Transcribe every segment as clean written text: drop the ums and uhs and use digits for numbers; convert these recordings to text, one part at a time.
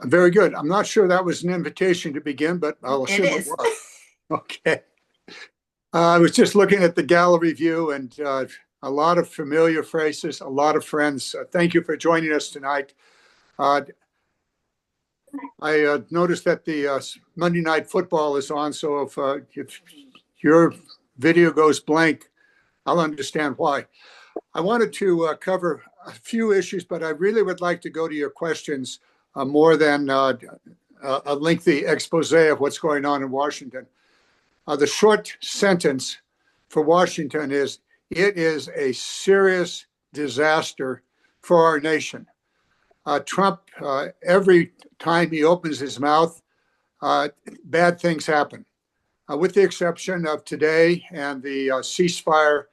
Very good. I'm not sure that was an invitation to begin, but I'll assume it was. Okay. I was just looking at the gallery view and a lot of familiar faces, a lot of friends. Thank you for joining us tonight. I noticed that the Monday Night Football is on, so if your video goes blank, I'll understand why. I wanted to cover a few issues, but I really would like to go to your questions more than a lengthy expose of what's going on in Washington. The short sentence for Washington is, it is a serious disaster for our nation. Trump, every time he opens his mouth, bad things happen, with the exception of today and the ceasefire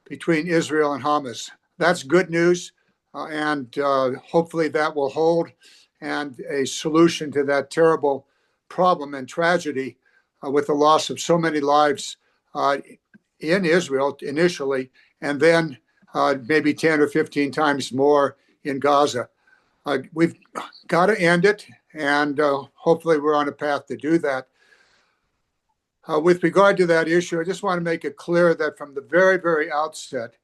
between Israel and Hamas. That's good news, and hopefully that will hold, and a solution to that terrible problem and tragedy with the loss of so many lives in Israel initially, and then maybe 10 or 15 times more in Gaza. We've got to end it, and hopefully we're on a path to do that. With regard to that issue, I just want to make it clear that from the very, very outset,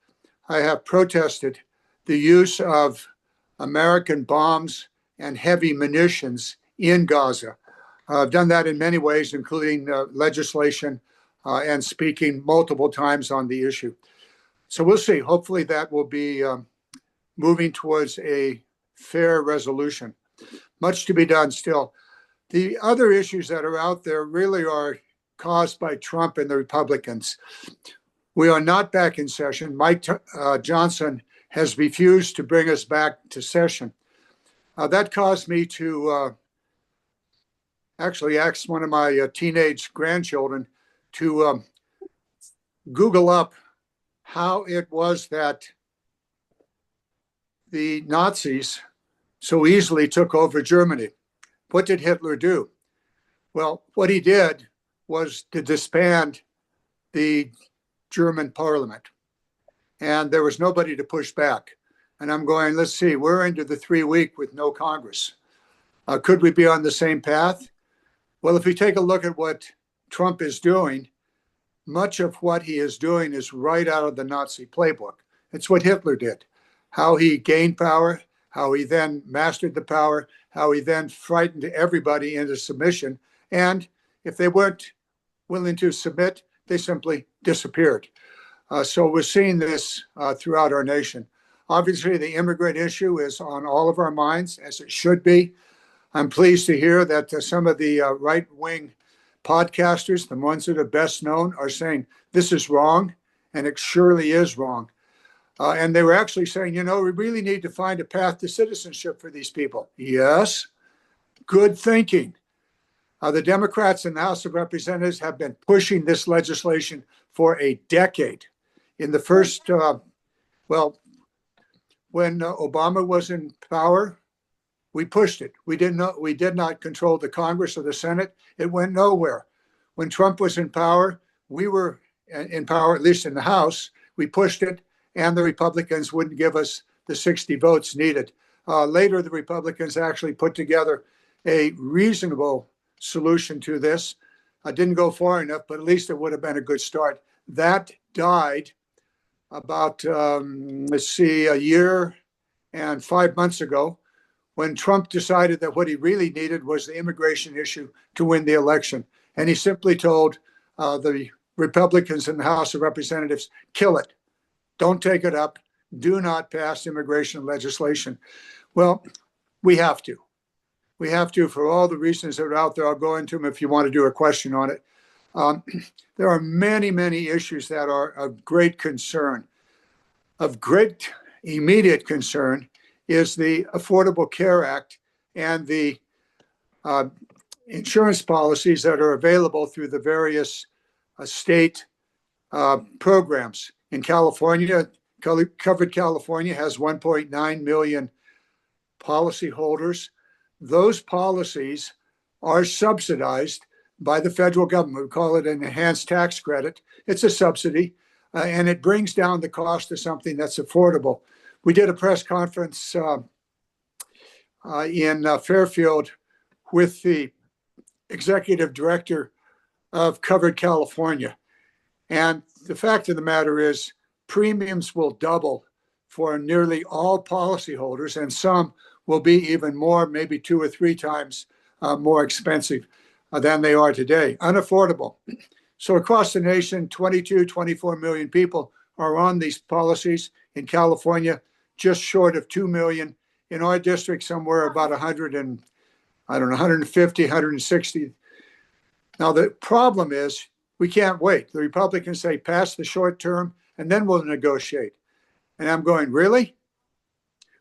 I have protested the use of American bombs and heavy munitions in Gaza. I've done that in many ways, including legislation and speaking multiple times on the issue. So we'll see. Hopefully that will be moving towards a fair resolution. Much to be done still. The other issues that are out there really are caused by Trump and the Republicans. We are not back in session. Mike Johnson has refused to bring us back to session. That caused me to actually ask one of my teenage grandchildren to Google up how it was that the Nazis so easily took over Germany. What did Hitler do? Well, what he did was to disband the German parliament, and there was nobody to push back. And I'm going, let's see, we're into the 3 week with no Congress. Could we be on the same path? Well, if we take a look at what Trump is doing, much of what he is doing is right out of the Nazi playbook. It's what Hitler did, how he gained power, how he then mastered the power, how he then frightened everybody into submission. And if they weren't willing to submit, they simply disappeared. So we're seeing this throughout our nation. Obviously, the immigrant issue is on all of our minds, as it should be. I'm pleased to hear that some of the right-wing podcasters, the ones that are best known, are saying this is wrong, and it surely is wrong. And they were actually saying, you know, we really need to find a path to citizenship for these people. Yes, good thinking. The Democrats in the House of Representatives have been pushing this legislation for a decade. In the first, when Obama was in power, we pushed it. We did not control the Congress or the Senate. It went nowhere. When Trump was in power, we were in power, at least in the House. We pushed it, and the Republicans wouldn't give us the 60 votes needed. Later, the Republicans actually put together a reasonable solution to this. I didn't go far enough, but at least it would have been a good start. That died about, a year and 5 months ago, when Trump decided that what he really needed was the immigration issue to win the election. And he simply told the Republicans in the House of Representatives, kill it. Don't take it up. Do not pass immigration legislation. Well, we have to. We have to, for all the reasons that are out there. I'll go into them if you want to do a question on it. There are many, many issues that are of great concern. Of great immediate concern is the Affordable Care Act and the insurance policies that are available through the various state programs. In California, Covered California has 1.9 million policyholders. Those policies are subsidized by the federal government. We call it an enhanced tax credit. It's a subsidy, and it brings down the cost of something that's affordable. We did a press conference in Fairfield with the executive director of Covered California. And the fact of the matter is, premiums will double for nearly all policyholders, and some will be even more, maybe 2 or 3 times more expensive than they are today. Unaffordable. So across the nation, 22, 24 million people are on these policies. In California, just short of 2 million. In our district, somewhere about 100 and, I don't know, 150, 160. Now, the problem is we can't wait. The Republicans say pass the short term and then we'll negotiate. And I'm going, really?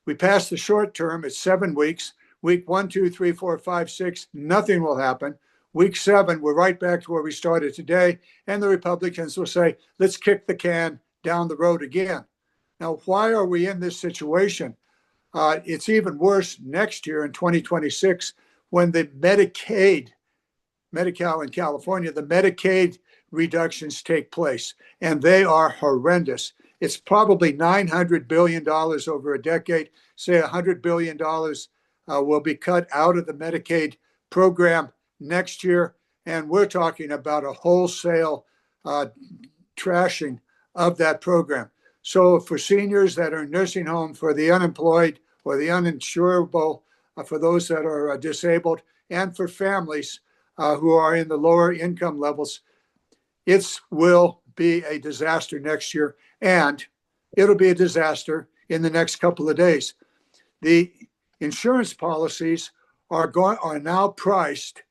We pass the short term, it's 7 weeks. Week 1, 2, 3, 4, 5, 6, nothing will happen. Week 7, we're right back to where we started today. And the Republicans will say, let's kick the can down the road again. Now, why are we in this situation? It's even worse next year in 2026 when the Medi-Cal in California, the Medicaid reductions take place, and they are horrendous. It's probably $900 billion over a decade. Say $100 billion will be cut out of the Medicaid program next year, and we're talking about a wholesale trashing of that program. So for seniors that are in nursing home, for the unemployed or the uninsurable, for those that are disabled, and for families who are in the lower income levels, it will be a disaster next year, and it'll be a disaster in the next couple of days. The insurance policies are now priced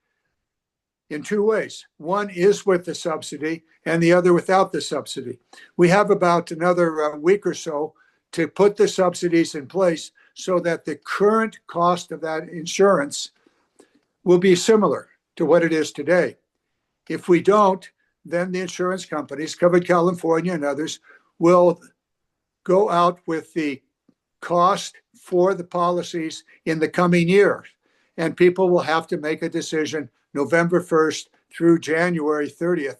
in 2 ways. One is with the subsidy and the other without the subsidy. We have about another week or so to put the subsidies in place so that the current cost of that insurance will be similar to what it is today. If we don't, then the insurance companies, Covered California and others, will go out with the cost for the policies in the coming year. And people will have to make a decision November 1st through January 30th.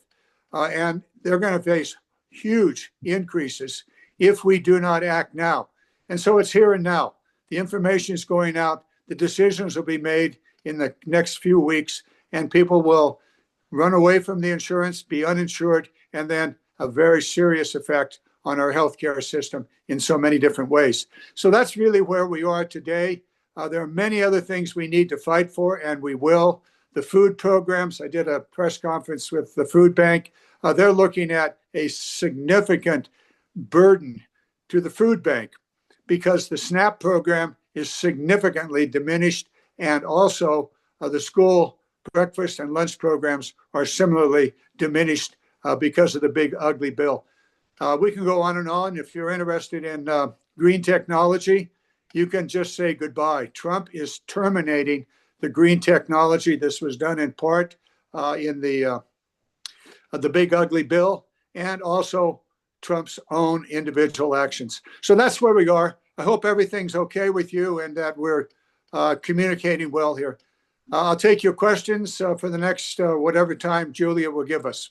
And they're going to face huge increases if we do not act now. And so it's here and now. The information is going out. The decisions will be made in the next few weeks, and people will run away from the insurance, be uninsured, and then a very serious effect on our healthcare system in so many different ways. So that's really where we are today. There are many other things we need to fight for, and we will. The food programs, I did a press conference with the food bank. They're looking at a significant burden to the food bank because the SNAP program is significantly diminished, and also the school breakfast and lunch programs are similarly diminished because of the big ugly bill. We can go on and on. If you're interested in green technology, you can just say goodbye. Trump is terminating the green technology. This was done in part in the big ugly bill, and also Trump's own individual actions. So that's where we are. I hope everything's okay with you and that we're communicating well here. I'll take your questions for the next whatever time Julia will give us.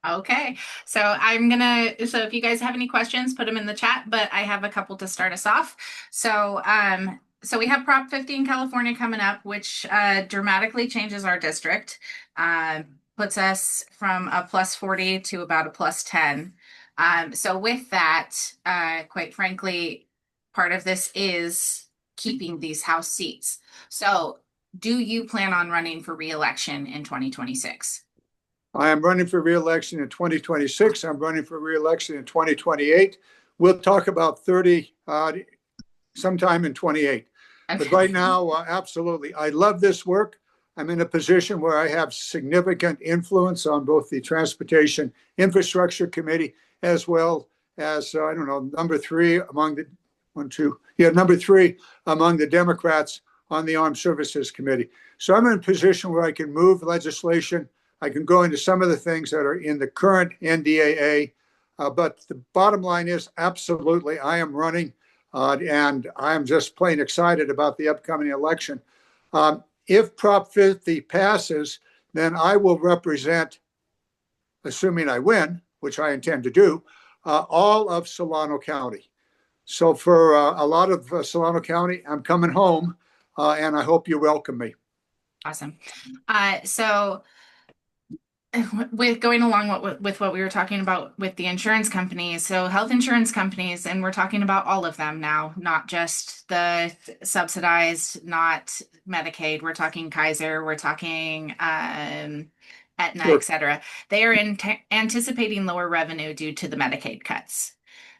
Okay, so if you guys have any questions, put them in the chat, but I have a couple to start us off. So we have Prop 50 in California coming up, which dramatically changes our district, puts us from a plus 40 to about a plus 10. So with that, quite frankly, part of this is keeping these House seats. So do you plan on running for re-election in 2026? I am running for re-election in 2026. I'm running for re-election in 2028. We'll talk about 30 sometime in 28. Okay. But right now, absolutely. I love this work. I'm in a position where I have significant influence on both the Transportation Infrastructure Committee as well as, number 3 among the number 3 among the Democrats on the Armed Services Committee. So I'm in a position where I can move legislation. I can go into some of the things that are in the current NDAA, but the bottom line is absolutely I am running, and I'm just plain excited about the upcoming election. If Prop 50 passes, then I will represent, assuming I win, which I intend to do, all of Solano County. So for a lot of Solano County, I'm coming home, and I hope you welcome me. Awesome. So with going along with what we were talking about with the insurance companies, so health insurance companies, and we're talking about all of them now, not just the subsidized, not Medicaid. We're talking Kaiser, we're talking Aetna, Sure. et cetera. They are anticipating lower revenue due to the Medicaid cuts.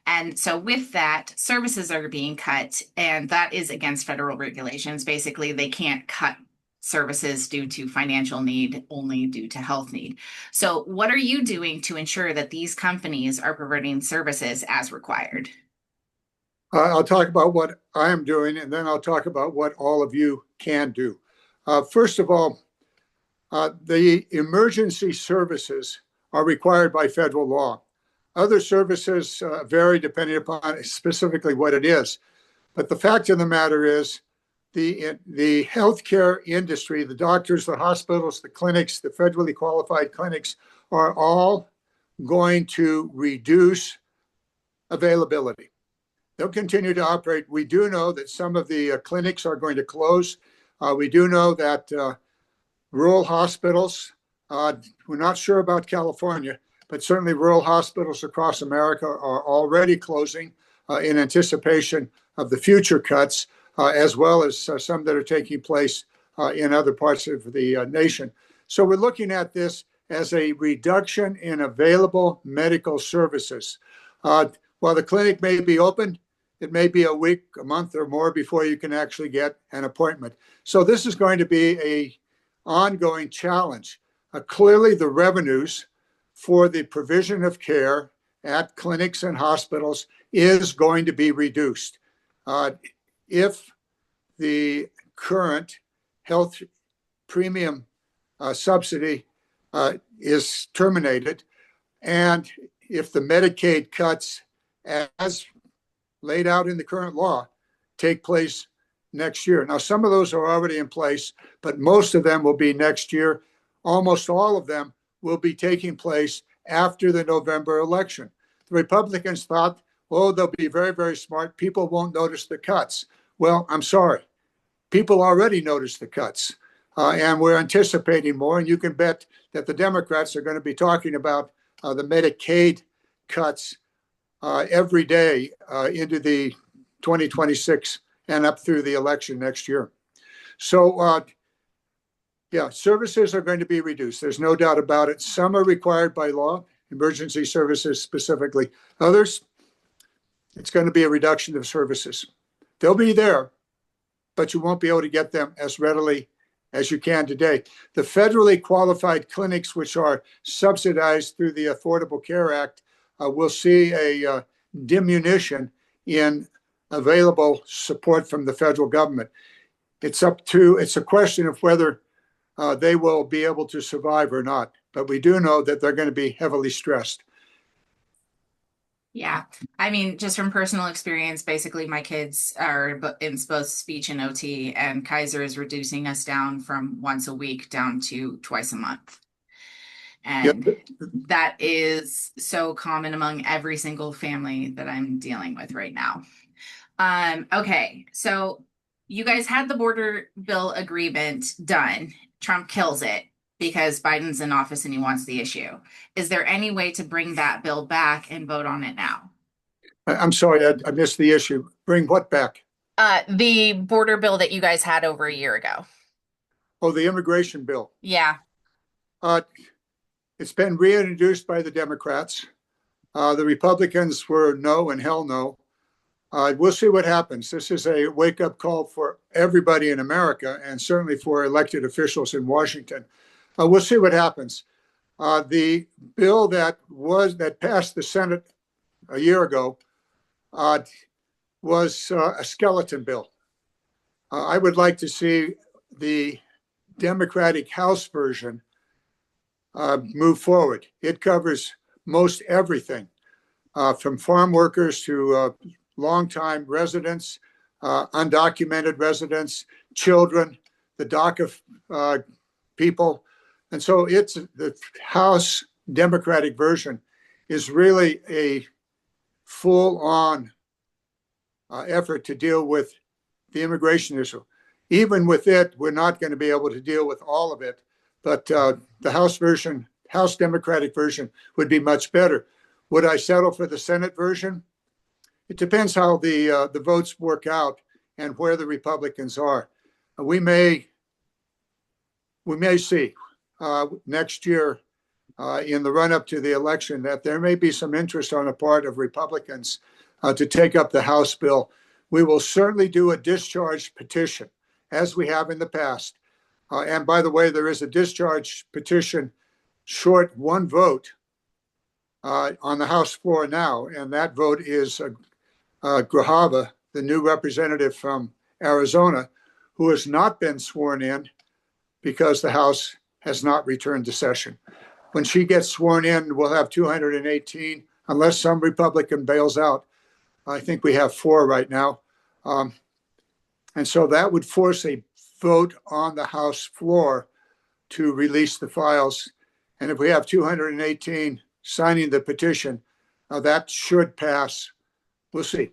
And so with that, services are being cut, and that is against federal regulations. Basically, they can't cut services due to financial need, only due to health need. So what are you doing to ensure that these companies are providing services as required? I'll talk about what I'm doing, and then I'll talk about what all of you can do. First of all, the emergency services are required by federal law. Other services vary depending upon specifically what it is. But the fact of the matter is, the healthcare industry, the doctors, the hospitals, the clinics, the federally qualified clinics are all going to reduce availability. They'll continue to operate. We do know that some of the clinics are going to close. We do know that rural hospitals, we're not sure about California, but certainly rural hospitals across America are already closing in anticipation of the future cuts, as well as some that are taking place in other parts of the nation. So we're looking at this as a reduction in available medical services. While the clinic may be open, it may be a week, a month, or more before you can actually get an appointment. So this is going to be an ongoing challenge. Clearly, the revenues for the provision of care at clinics and hospitals is going to be reduced. If the current health premium subsidy is terminated, and if the Medicaid cuts as laid out in the current law take place next year. Now, some of those are already in place, but most of them will be next year. Almost all of them will be taking place after the November election. The Republicans thought, oh, they'll be very, very smart. People won't notice the cuts. Well, I'm sorry. People already noticed the cuts, and we're anticipating more. And you can bet that the Democrats are going to be talking about the Medicaid cuts every day into the 2026 and up through the election next year. So, yeah, services are going to be reduced. There's no doubt about it. Some are required by law, emergency services specifically. Others, it's going to be a reduction of services. They'll be there, but you won't be able to get them as readily as you can today. The federally qualified clinics, which are subsidized through the Affordable Care Act, will see a diminution in available support from the federal government. It's a question of whether they will be able to survive or not. But we do know that they're going to be heavily stressed. Yeah. I mean, just from personal experience, basically my kids are in both speech and OT, and Kaiser is reducing us down from once a week down to twice a month. And Yep. that is so common among every single family that I'm dealing with right now. Okay, so you guys had the border bill agreement done. Trump kills it because Biden's in office and he wants the issue. Is there any way to bring that bill back and vote on it now? I'm sorry, I missed the issue. Bring what back? The border bill that you guys had over a year ago. Oh, the immigration bill. Yeah. It's been reintroduced by the Democrats. The Republicans were no and hell no. We'll see what happens. This is a wake-up call for everybody in America, and certainly for elected officials in Washington. We'll see what happens. The bill that passed the Senate a year ago was a skeleton bill. I would like to see the Democratic House version move forward. It covers most everything, from farm workers to longtime residents, undocumented residents, children, the DACA people. And so it's the House Democratic version is really a full-on effort to deal with the immigration issue. even with it, we're not going to be able to deal with all of it. But the House version, House Democratic version, would be much better. Would I settle for the Senate version? It depends how the votes work out and where the Republicans are. We may see next year in the run-up to the election that there may be some interest on the part of Republicans to take up the House bill. We will certainly do a discharge petition, as we have in the past. And by the way, there is a discharge petition short one vote on the House floor now, and that vote is Grajava, the new representative from Arizona, who has not been sworn in because the House has not returned to session. When she gets sworn in, we'll have 218, unless some Republican bails out. I think we have 4 right now. And so that would force a vote on the House floor to release the files. And if we have 218 signing the petition, that should pass. We'll see.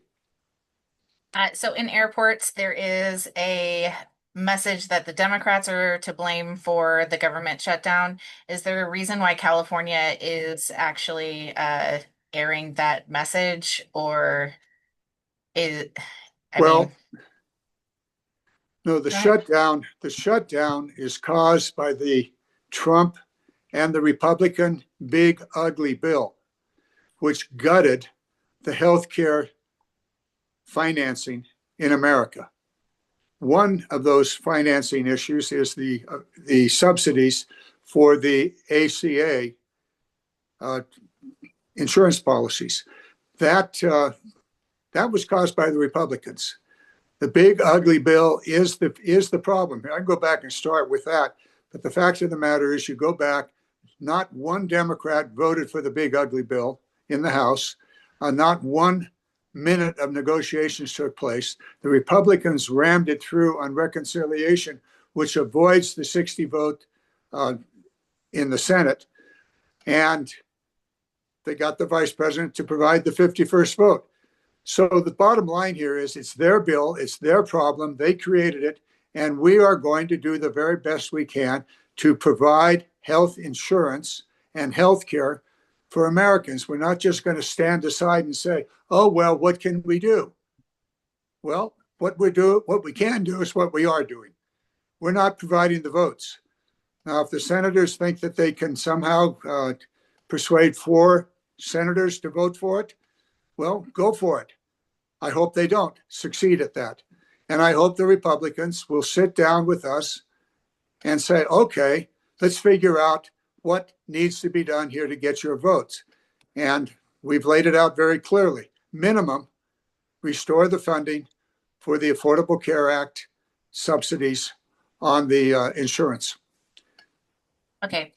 So in airports, there is a message that the Democrats are to blame for the government shutdown. Is there a reason why California is actually airing that message, or is Well, mean, no, the shutdown is caused by the Trump and the Republican big ugly bill, which gutted the healthcare financing in America. One of those financing issues is the subsidies for the ACA insurance policies. That was caused by the Republicans. The big ugly bill is the problem. I can go back and start with that, but the fact of the matter is, you go back, not one Democrat voted for the big ugly bill in the House. Not 1 minute of negotiations took place. The Republicans rammed it through on reconciliation, which avoids the 60 vote in the Senate. And they got the vice president to provide the 51st vote. So the bottom line here is, it's their bill, it's their problem, they created it, and we are going to do the very best we can to provide health insurance and health care for Americans. We're not just going to stand aside and say, oh, well, what can we do? Well, what we can do is what we are doing. We're not providing the votes. Now, if the senators think that they can somehow persuade 4 senators to vote for it, well, go for it. I hope they don't succeed at that. And I hope the Republicans will sit down with us and say, okay, let's figure out what needs to be done here to get your votes. And we've laid it out very clearly. Minimum, restore the funding for the Affordable Care Act subsidies on the insurance. okay.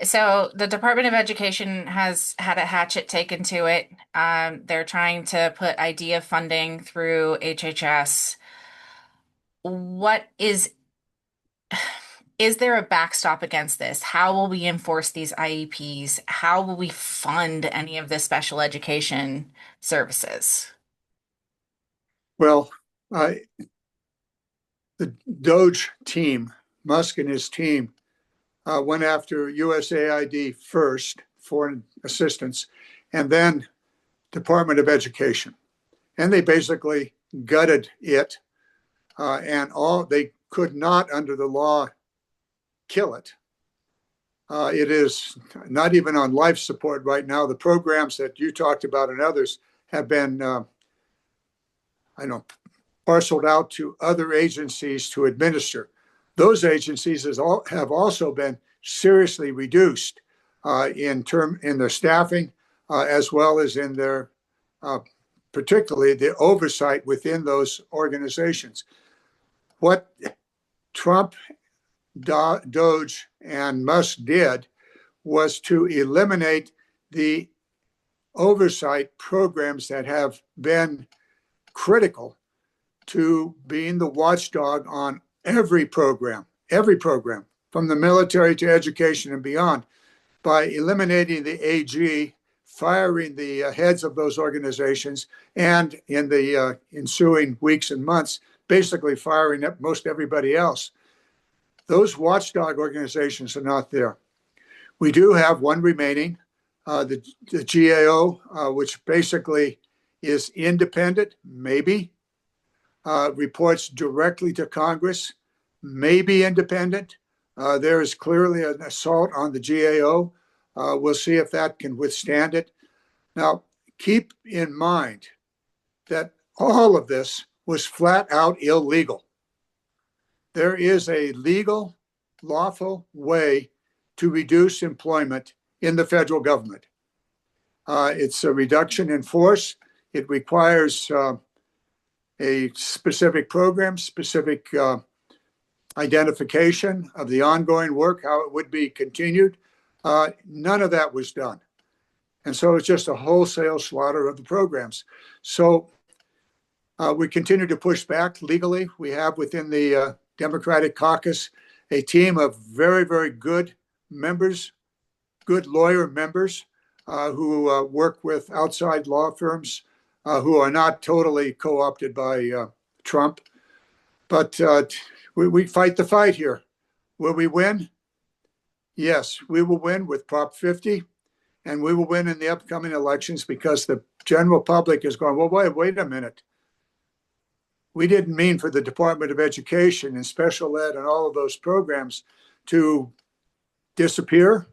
So the Department of Education has had a hatchet taken to it. They're trying to put IDEA funding through HHS. What is there a backstop against this? How will we enforce these IEPs? How will we fund any of the special education services? Well, the Doge team, Musk and his team, went after USAID first, foreign assistance, and then Department of Education. And they basically gutted it, and they could not, under the law, kill it. It is not even on life support right now. The programs that you talked about and others have been, parceled out to other agencies to administer. Those agencies have also been seriously reduced in their staffing, as well as in their, particularly the oversight within those organizations. What Trump, Doge, and Musk did was to eliminate the oversight programs that have been critical to being the watchdog on every program, from the military to education and beyond, by eliminating the AG, firing the heads of those organizations, and in the ensuing weeks and months, basically firing up most everybody else. Those watchdog organizations are not there. We do have one remaining, the GAO, which basically is independent, maybe, reports directly to Congress, maybe independent. There is clearly an assault on the GAO. We'll see if that can withstand it. Now, keep in mind that all of this was flat out illegal. There is a legal, lawful way to reduce employment in the federal government. It's a reduction in force. It requires a specific program, specific identification of the ongoing work, how it would be continued. None of that was done. And so it's just a wholesale slaughter of the programs. So we continue to push back legally. We have within the Democratic caucus a team of very, very good members, good lawyer members who work with outside law firms who are not totally co-opted by Trump. But we fight the fight here. Will we win? Yes, we will win with Prop 50, and we will win in the upcoming elections because the general public is going, well, wait a minute. We didn't mean for the Department of Education and special ed and all of those programs to disappear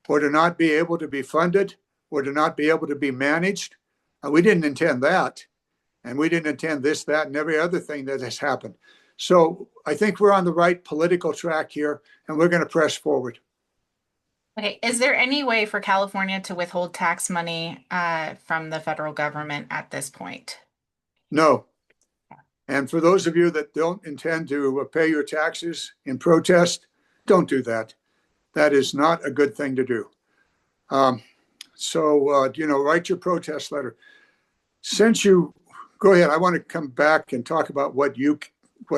or to not be able to be funded or to not be able to be managed. We didn't intend that. And we didn't intend this, that, and every other thing that has happened. So I think we're on the right political track here, and we're going to press forward. Okay, is there any way for California to withhold tax money from the federal government at this point? No. And for those of you that don't intend to pay your taxes in protest, don't do that. That is not a good thing to do. Write your protest letter. Since you go ahead, I want to come back and talk about what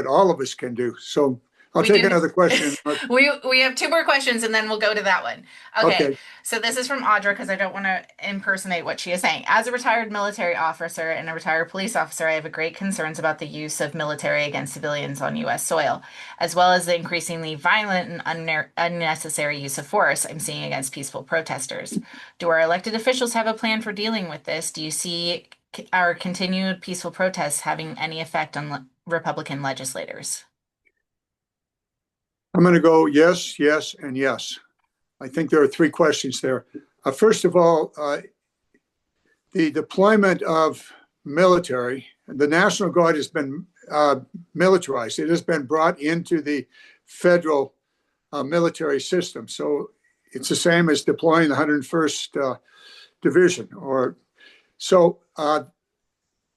all of us can do. So I'll take another question. We have two more questions and then we'll go to that one. Okay. So this is from Audra because I don't want to impersonate what she is saying. As a retired military officer and a retired police officer, I have great concerns about the use of military against civilians on U.S. soil, as well as the increasingly violent and unnecessary use of force I'm seeing against peaceful protesters. Do our elected officials have a plan for dealing with this? Do you see our continued peaceful protests having any effect on Republican legislators? I'm going to go yes, yes, and yes. I think there are three questions there. First of all, the deployment of military, the National Guard has been militarized. It has been brought into the federal military system. So it's the same as deploying the 101st Division.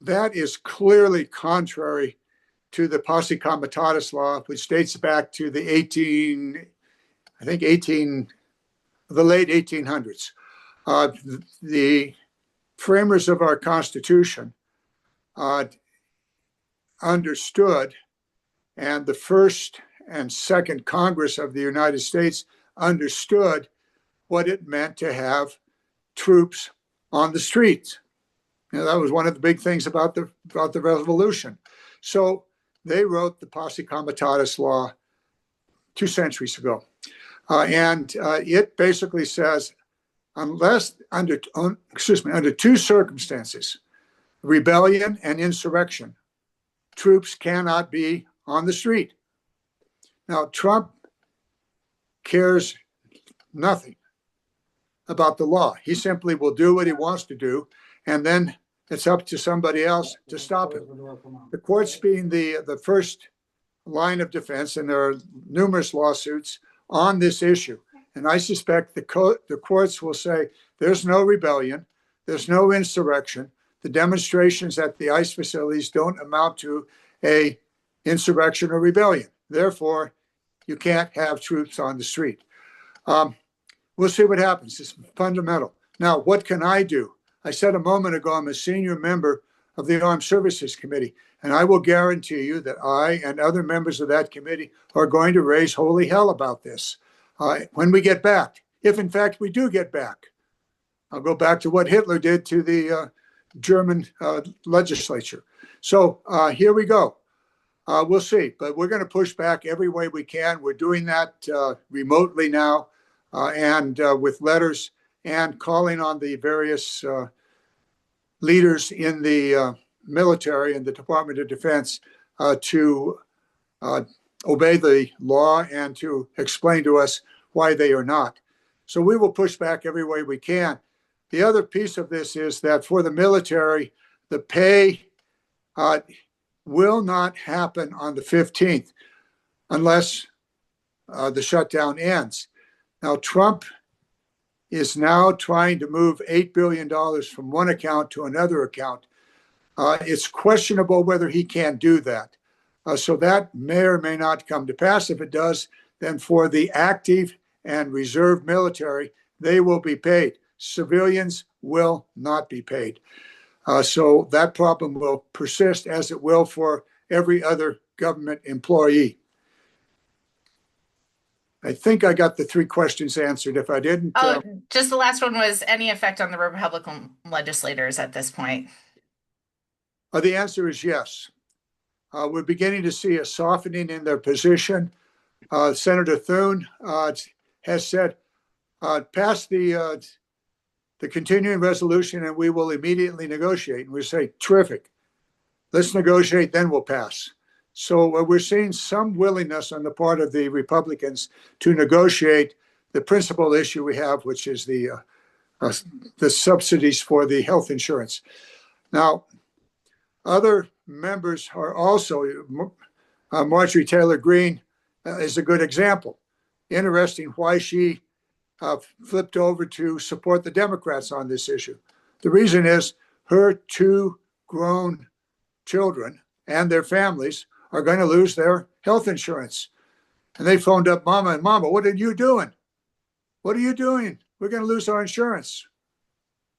That is clearly contrary to the Posse Comitatus law, which dates back to the late 1800s. The framers of our Constitution understood, and the first and second Congress of the United States understood what it meant to have troops on the streets. That was one of the big things about the Revolution. So they wrote the Posse Comitatus law 2 centuries ago. It basically says, unless under two circumstances, rebellion and insurrection, troops cannot be on the street. Now, Trump cares nothing about the law. He simply will do what he wants to do, and then it's up to somebody else to stop it. The courts being the first line of defense, and there are numerous lawsuits on this issue. And I suspect the courts will say there's no rebellion, there's no insurrection. The demonstrations at the ICE facilities don't amount to a insurrection or rebellion. Therefore, you can't have troops on the street. We'll see what happens. It's fundamental. Now, what can I do? I said a moment ago, I'm a senior member of the Armed Services Committee, and I will guarantee you that I and other members of that committee are going to raise holy hell about this when we get back, if in fact we do get back. I'll go back to what Hitler did to the German legislature. So here we go. We'll see, but we're going to push back every way we can. We're doing that remotely now, and with letters and calling on the various leaders in the military and the Department of Defense to obey the law and to explain to us why they are not. So we will push back every way we can. The other piece of this is that for the military, the pay will not happen on the 15th unless the shutdown ends. Now, Trump is now trying to move $8 billion from one account to another account. It's questionable whether he can do that. So that may or may not come to pass. If it does, then for the active and reserve military, they will be paid. Civilians will not be paid. So that problem will persist, as it will for every other government employee. I think I got the three questions answered. If I didn't. Just the last one was any effect on the Republican legislators at this point? The answer is yes. We're beginning to see a softening in their position. Senator Thune has said, pass the continuing resolution and we will immediately negotiate. And we say, terrific. Let's negotiate, then we'll pass. So we're seeing some willingness on the part of the Republicans to negotiate the principal issue we have, which is the subsidies for the health insurance. Now, other members are also, Marjorie Taylor Greene is a good example. Interesting why she flipped over to support the Democrats on this issue. The reason is her two grown children and their families are going to lose their health insurance. And they phoned up Mama and Mama, what are you doing? What are you doing? We're going to lose our insurance.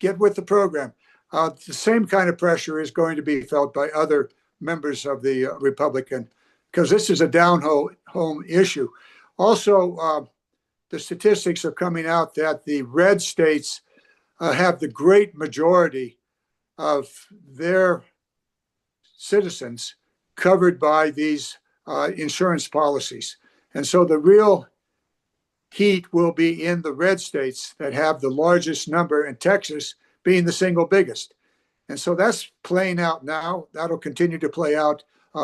Get with the program. The same kind of pressure is going to be felt by other members of the Republican, because this is a down-home issue. Also, the statistics are coming out that the red states have the great majority of their citizens covered by these insurance policies. And so the real heat will be in the red states that have the largest number, and Texas being the single biggest. And so that's playing out now. That'll continue to play out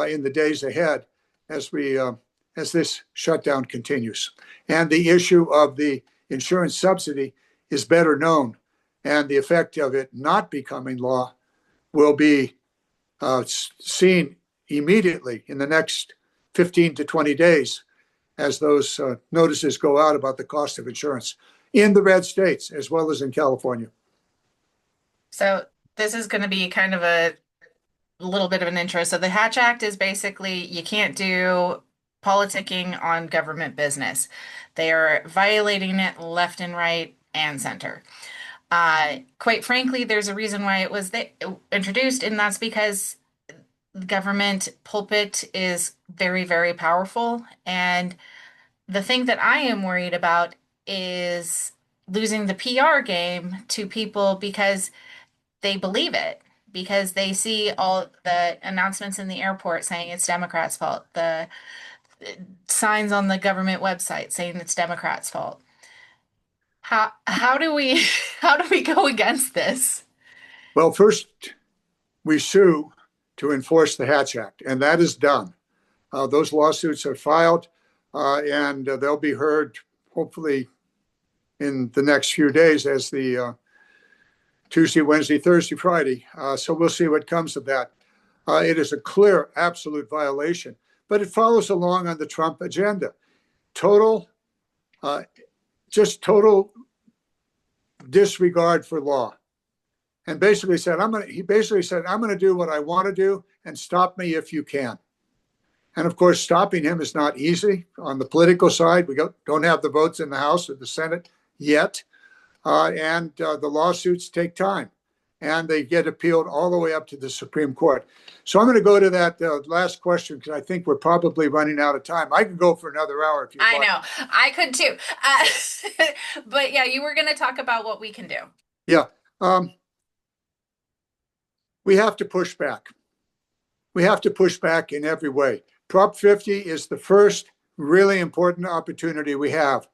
in the days ahead as this shutdown continues. And the issue of the insurance subsidy is better known, and the effect of it not becoming law will be seen immediately in the next 15 to 20 days as those notices go out about the cost of insurance in the red states as well as in California. So this is going to be kind of a little bit of an intro. So the Hatch Act is basically you can't do politicking on government business. They are violating it left and right and center. Quite frankly, there's a reason why it was introduced, and that's because the government pulpit is very, very powerful. And the thing that I am worried about is losing the PR game to people because they believe it, because they see all the announcements in the airport saying it's Democrats' fault, the signs on the government website saying it's Democrats' fault. How do we go against this? Well, first we sue to enforce the Hatch Act, and that is done. Those lawsuits are filed, and they'll be heard hopefully in the next few days as the Tuesday, Wednesday, Thursday, Friday. So we'll see what comes of that. It is a clear, absolute violation, but it follows along on the Trump agenda. Total disregard for law. And basically said, I'm going to do what I want to do and stop me if you can. And of course, stopping him is not easy. On the political side, we don't have the votes in the House or the Senate yet. And the lawsuits take time, and they get appealed all the way up to the Supreme Court. So I'm going to go to that last question because I think we're probably running out of time. I could go for another hour if you like. I know. I could too. But yeah, you were going to talk about what we can do. Yeah. We have to push back. We have to push back in every way. Prop 50 is the first really important opportunity we have.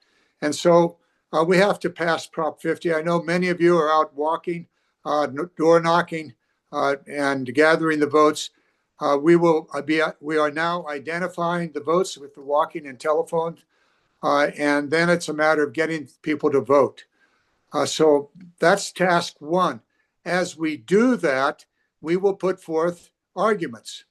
And so we have to pass Prop 50. I know many of you are out walking, door knocking, and gathering the votes. We are now identifying the votes with the walking and telephone, and then it's a matter of getting people to vote. So that's task one. As we do that, we will put forth arguments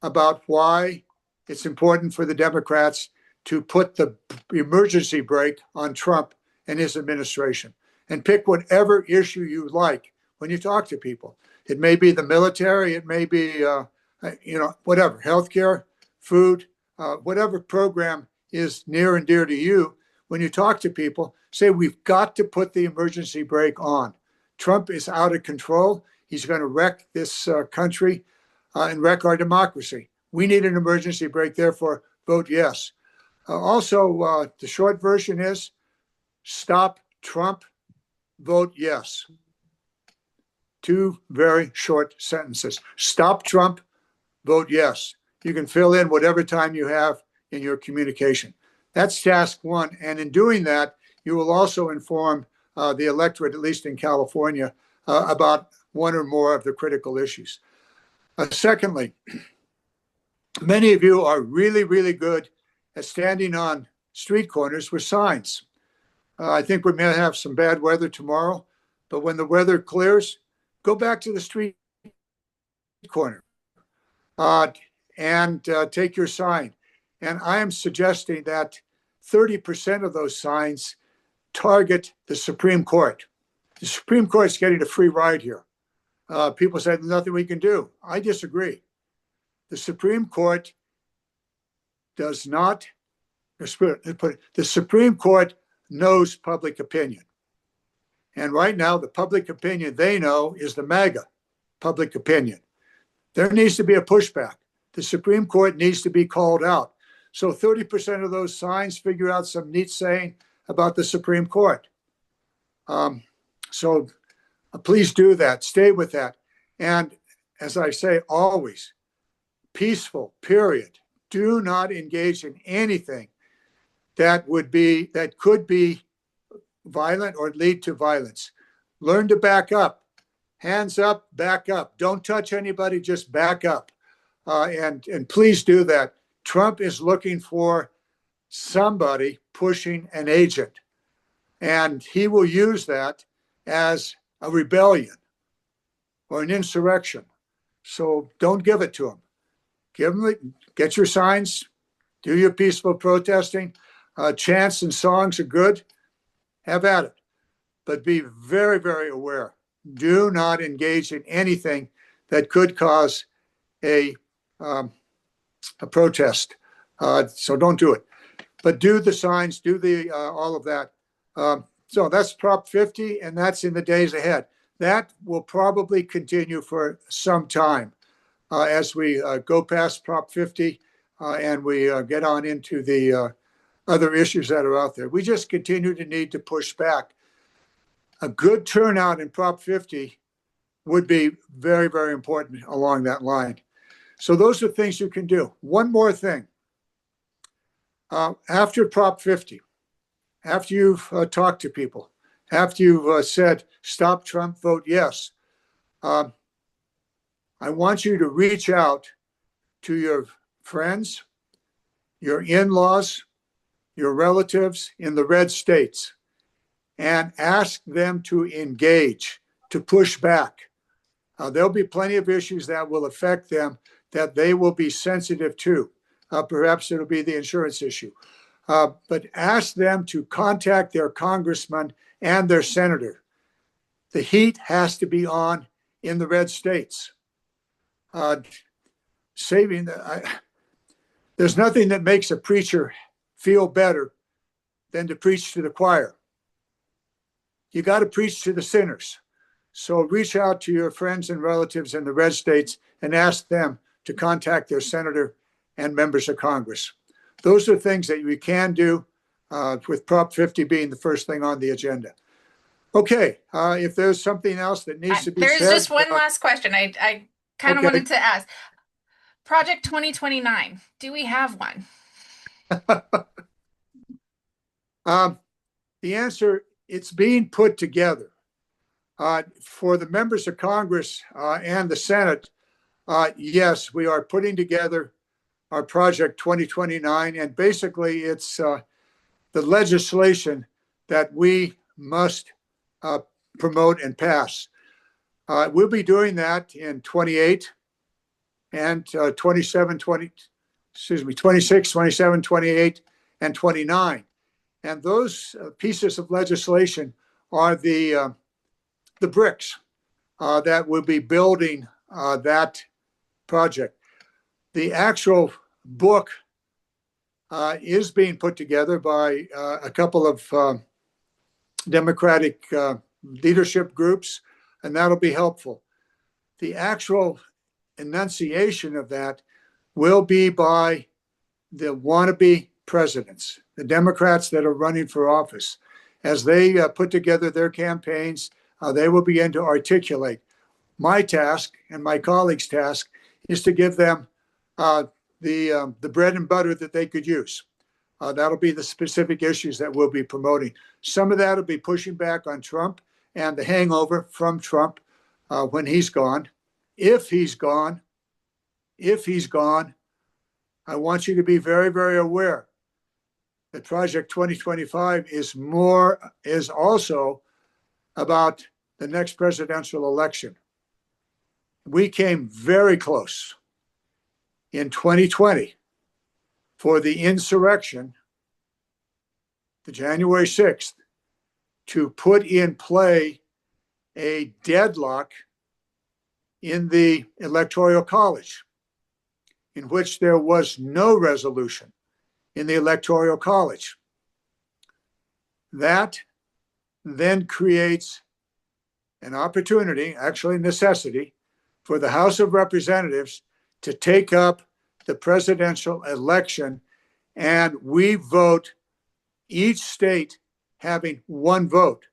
about why it's important for the Democrats to put the emergency brake on Trump and his administration, and pick whatever issue you like when you talk to people. It may be the military, it may be, whatever, healthcare, food, whatever program is near and dear to you. When you talk to people, say, we've got to put the emergency brake on. Trump is out of control. He's going to wreck this country and wreck our democracy. We need an emergency brake, therefore vote yes. Also, the short version is stop Trump, vote yes. Two very short sentences. Stop Trump, vote yes. You can fill in whatever time you have in your communication. That's task one. And in doing that, you will also inform the electorate, at least in California, about one or more of the critical issues. Secondly, many of you are really, really good at standing on street corners with signs. I think we may have some bad weather tomorrow, but when the weather clears, go back to the street corner and take your sign. And I am suggesting that 30% of those signs target the Supreme Court. The Supreme Court is getting a free ride here. People say there's nothing we can do. I disagree. The Supreme Court does not, the Supreme Court knows public opinion. And right now, the public opinion they know is the MAGA public opinion. There needs to be a pushback. The Supreme Court needs to be called out. So 30% of those signs figure out some neat saying about the Supreme Court. So please do that. Stay with that. And as I say, always peaceful, period. Do not engage in anything that could be violent or lead to violence. Learn to back up. Hands up, back up. Don't touch anybody, just back up. And please do that. Trump is looking for somebody pushing an agent, and he will use that as a rebellion or an insurrection. So don't give it to him. Get your signs, do your peaceful protesting. Chants and songs are good. Have at it. But be very, very aware. Do not engage in anything that could cause a protest. So don't do it. But do the signs, do the all of that. So that's Prop 50, and that's in the days ahead. That will probably continue for some time as we go past Prop 50 and we get on into the other issues that are out there. We just continue to need to push back. A good turnout in Prop 50 would be very, very important along that line. So those are things you can do. One more thing. After Prop 50, after you've talked to people, after you've said, stop Trump, vote yes, I want you to reach out to your friends, your in-laws, your relatives in the red states, and ask them to engage, to push back. There'll be plenty of issues that will affect them that they will be sensitive to. Perhaps it'll be the insurance issue. But ask them to contact their congressman and their senator. The heat has to be on in the red states. There's nothing that makes a preacher feel better than to preach to the choir. You got to preach to the sinners. So reach out to your friends and relatives in the red states and ask them to contact their senator and members of Congress. Those are things that we can do, with Prop 50 being the first thing on the agenda. Okay, if there's something else that needs to be said. There's just one last question I kind of wanted to ask. Project 2029. Do we have one? The answer, it's being put together. For the members of Congress and the Senate, yes, we are putting together our Project 2029, and basically it's the legislation that we must promote and pass. We'll be doing that in 28 and 27, 20, excuse me, 26, 27, 28, and 29. And those pieces of legislation are the bricks that will be building that project. The actual book is being put together by a couple of Democratic leadership groups, and that'll be helpful. The actual enunciation of that will be by the wannabe presidents, the Democrats that are running for office. As they put together their campaigns, they will begin to articulate. My task and my colleagues' task is to give them the bread and butter that they could use. That'll be the specific issues that we'll be promoting. Some of that will be pushing back on Trump and the hangover from Trump when he's gone. If he's gone, I want you to be very, very aware that Project 2025 is also about the next presidential election. We came very close in 2020 for the insurrection, the January 6th, to put in play a deadlock in the Electoral College, in which there was no resolution in the Electoral College. That then creates an opportunity, actually necessity, for the House of Representatives to take up the presidential election, and we vote, each state having one vote.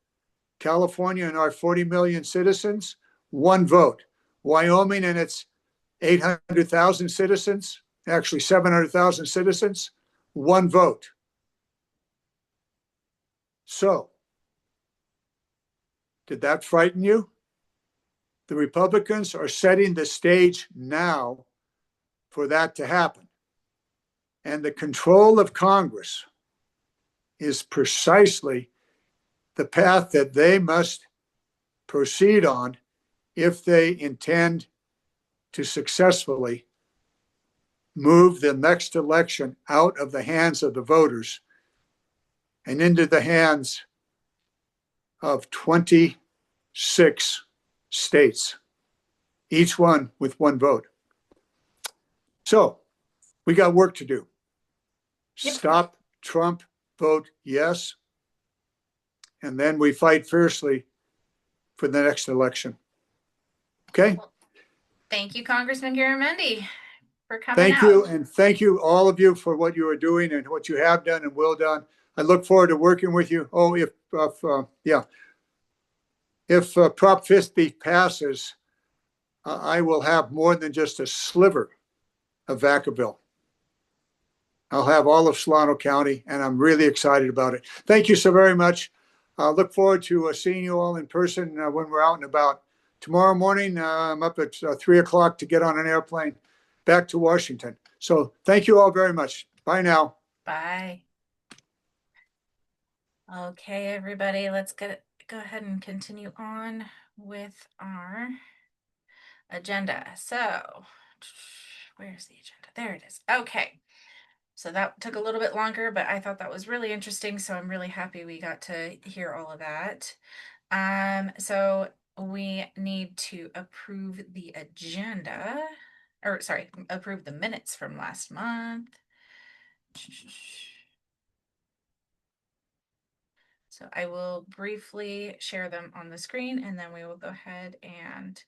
California and our 40 million citizens, one vote. Wyoming and its 800,000 citizens, actually 700,000 citizens, one vote. So, did that frighten you? The Republicans are setting the stage now for that to happen. And the control of Congress is precisely the path that they must proceed on if they intend to successfully move the next election out of the hands of the voters and into the hands of 26 states, each one with one vote. So we got work to do. Yep. Stop Trump, vote yes, and then we fight fiercely for the next election. Okay? Thank you, Congressman Garamendi, for coming Thank out. you, and thank you, all of you, for what you are doing and what you have done and will done. I look forward to working with you. Oh, if Prop 50 passes, I will have more than just a sliver of Vacaville. I'll have all of Solano County, and I'm really excited about it. Thank you so very much. Look forward to seeing you all in person when we're out and about. Tomorrow morning, I'm up at 3 o'clock to get on an airplane back to Washington. So thank you all very much. Bye now. Bye. Okay, everybody, let's go ahead and continue on with our agenda. So, where's the agenda? There it is. Okay. So that took a little bit longer, but I thought that was really interesting. So I'm really happy we got to hear all of that. So we need to approve the agenda, or sorry, approve the minutes from last month. So I will briefly share them on the screen, and then we will go ahead and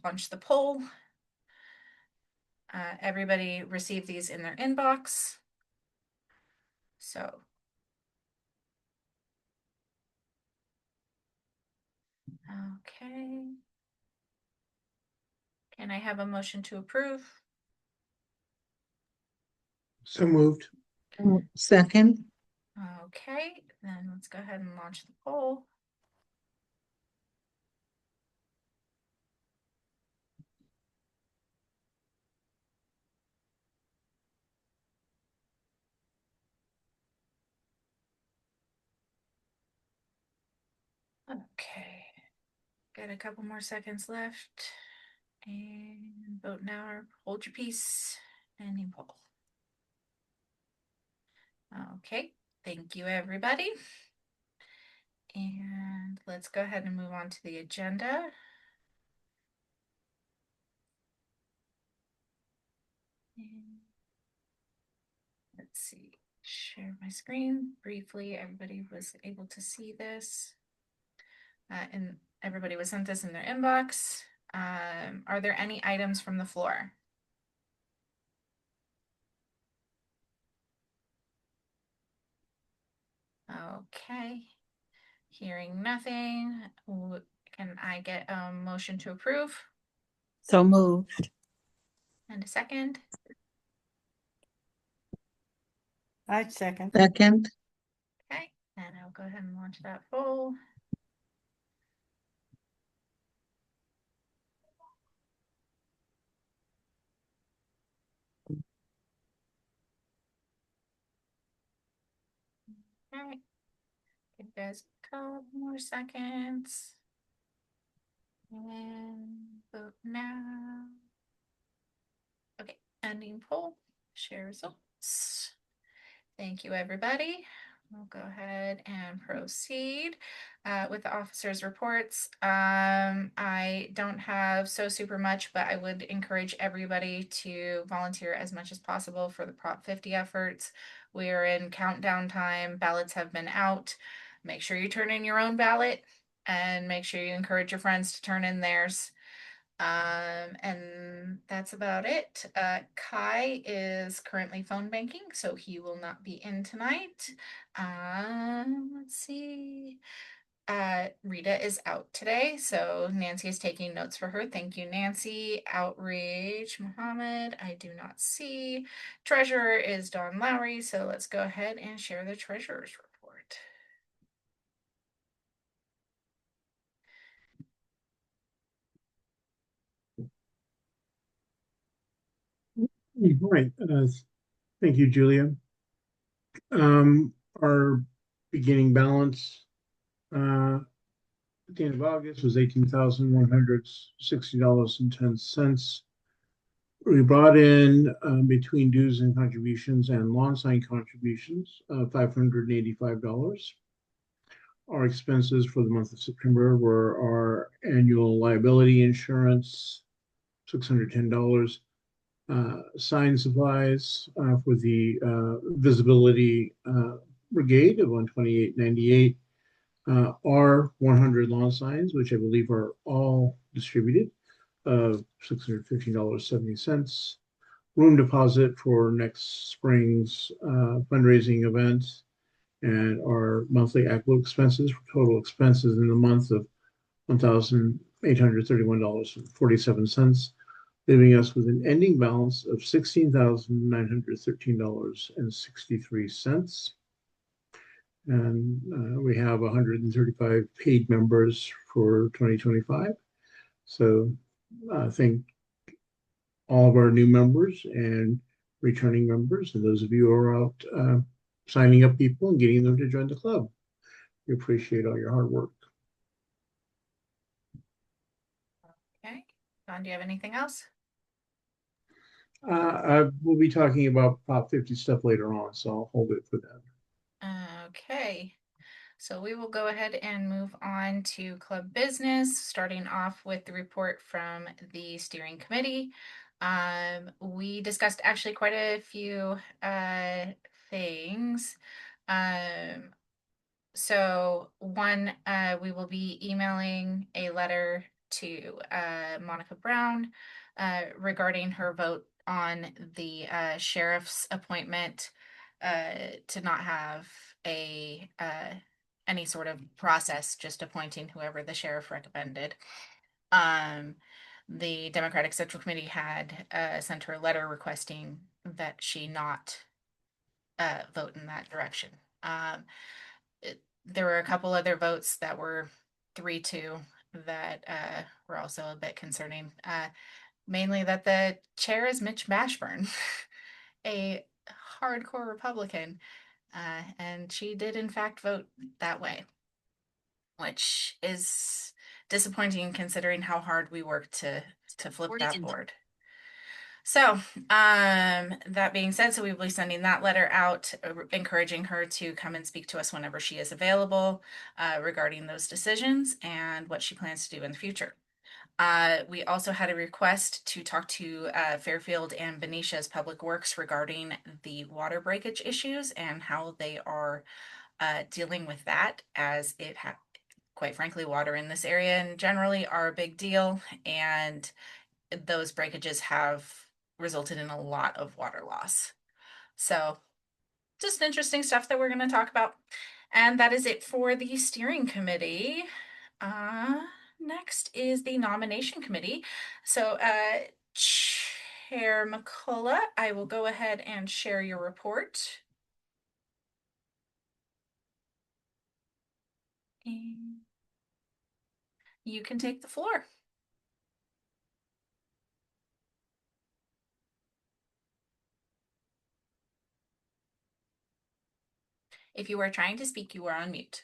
launch the poll. Everybody received these in their inbox. So okay. Can I have a motion to approve? So moved. Second. Okay, then let's go ahead and launch the poll. Okay, got a couple more seconds left. And vote now or hold your peace. Ending poll. Okay, thank you, everybody. And let's go ahead and move on to the agenda. And let's see, share my screen briefly. Everybody was able to see this. And everybody was sent this in their inbox. Are there any items from the floor? Okay, hearing nothing. Can I get a motion to approve? So moved. And a second? I second. Second. Okay, and I'll go ahead and launch that poll. Okay, give guys a couple more seconds. And vote now. Okay, ending poll, share results. Thank you, everybody. We'll go ahead and proceed with the officers' reports. I don't have so super much, but I would encourage everybody to volunteer as much as possible for the Prop 50 efforts. We are in countdown time. Ballots have been out. Make sure you turn in your own ballot and make sure you encourage your friends to turn in theirs. And that's about it. Kai is currently phone banking, so he will not be in tonight. Let's see. Rita is out today, so Nancy is taking notes for her. Thank you, Nancy. Outreach, Muhammad, I do not see. Treasurer is Dawn Lowry, so let's go ahead and share the treasurer's report. Right. Thank you, Julia. Our beginning balance at the end of August was $18,160.10. We brought in between dues and contributions and lawn sign contributions, $585. Our expenses for the month of September were our annual liability insurance, $610. Sign supplies for the visibility brigade of 128.98. Our 100 lawn signs, which I believe are all distributed, of $615.70. Room deposit for next spring's fundraising event, and our monthly ACLU expenses for total expenses in the month of $1,831.47, leaving us with an ending balance of $16,913.63. And we have 135 paid members for 2025. So I thank all of our new members and returning members, and those of you who are out signing up people and getting them to join the club. We appreciate all your hard work. Okay, Don, do you have anything else? I will be talking about Prop 50 stuff later on, so I'll hold it for that. Okay, so we will go ahead and move on to club business, starting off with the report from the steering committee. We discussed actually quite a few things. So one, we will be emailing a letter to Monica Brown regarding her vote on the sheriff's appointment to not have a any sort of process, just appointing whoever the sheriff recommended. the Democratic Central Committee had sent her a letter requesting that she not vote in that direction. There were a couple other votes that were 3-2 that were also a bit concerning. Mainly that the chair is Mitch Mashburn, a hardcore Republican, and she did in fact vote that way, which is disappointing considering how hard we worked to flip that board. So, that being said, so we will be sending that letter out, encouraging her to come and speak to us whenever she is available, regarding those decisions and what she plans to do in the future. We also had a request to talk to Fairfield and Benicia Public Works regarding the water breakage issues and how they are dealing with that, as quite frankly, water in this area and generally are a big deal, and those breakages have resulted in a lot of water loss. So just interesting stuff that we're going to talk about. And that is it for the steering committee. Next is the nomination committee. So Chair McCullough, I will go ahead and share your report. And you can take the floor. If you are trying to speak, you are on mute.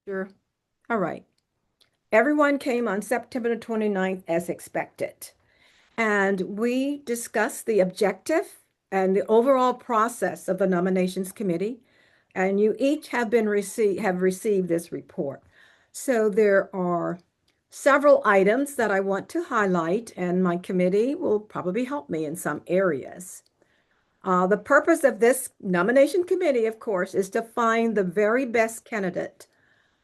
Sure. All right. Everyone came on September 29th as expected. And we discussed the objective and the overall process of the nominations committee. And you each have received this report. So there are several items that I want to highlight, and my committee will probably help me in some areas. The purpose of this nomination committee, of course, is to find the very best candidate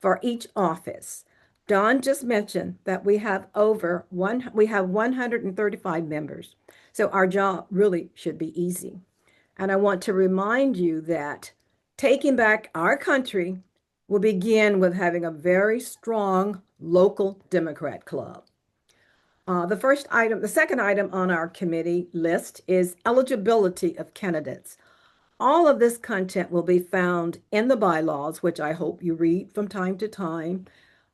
for each office. Don just mentioned that we have 135 members. So our job really should be easy. And I want to remind you that taking back our country will begin with having a very strong local Democrat club. The second item on our committee list is eligibility of candidates. All of this content will be found in the bylaws, which I hope you read from time to time,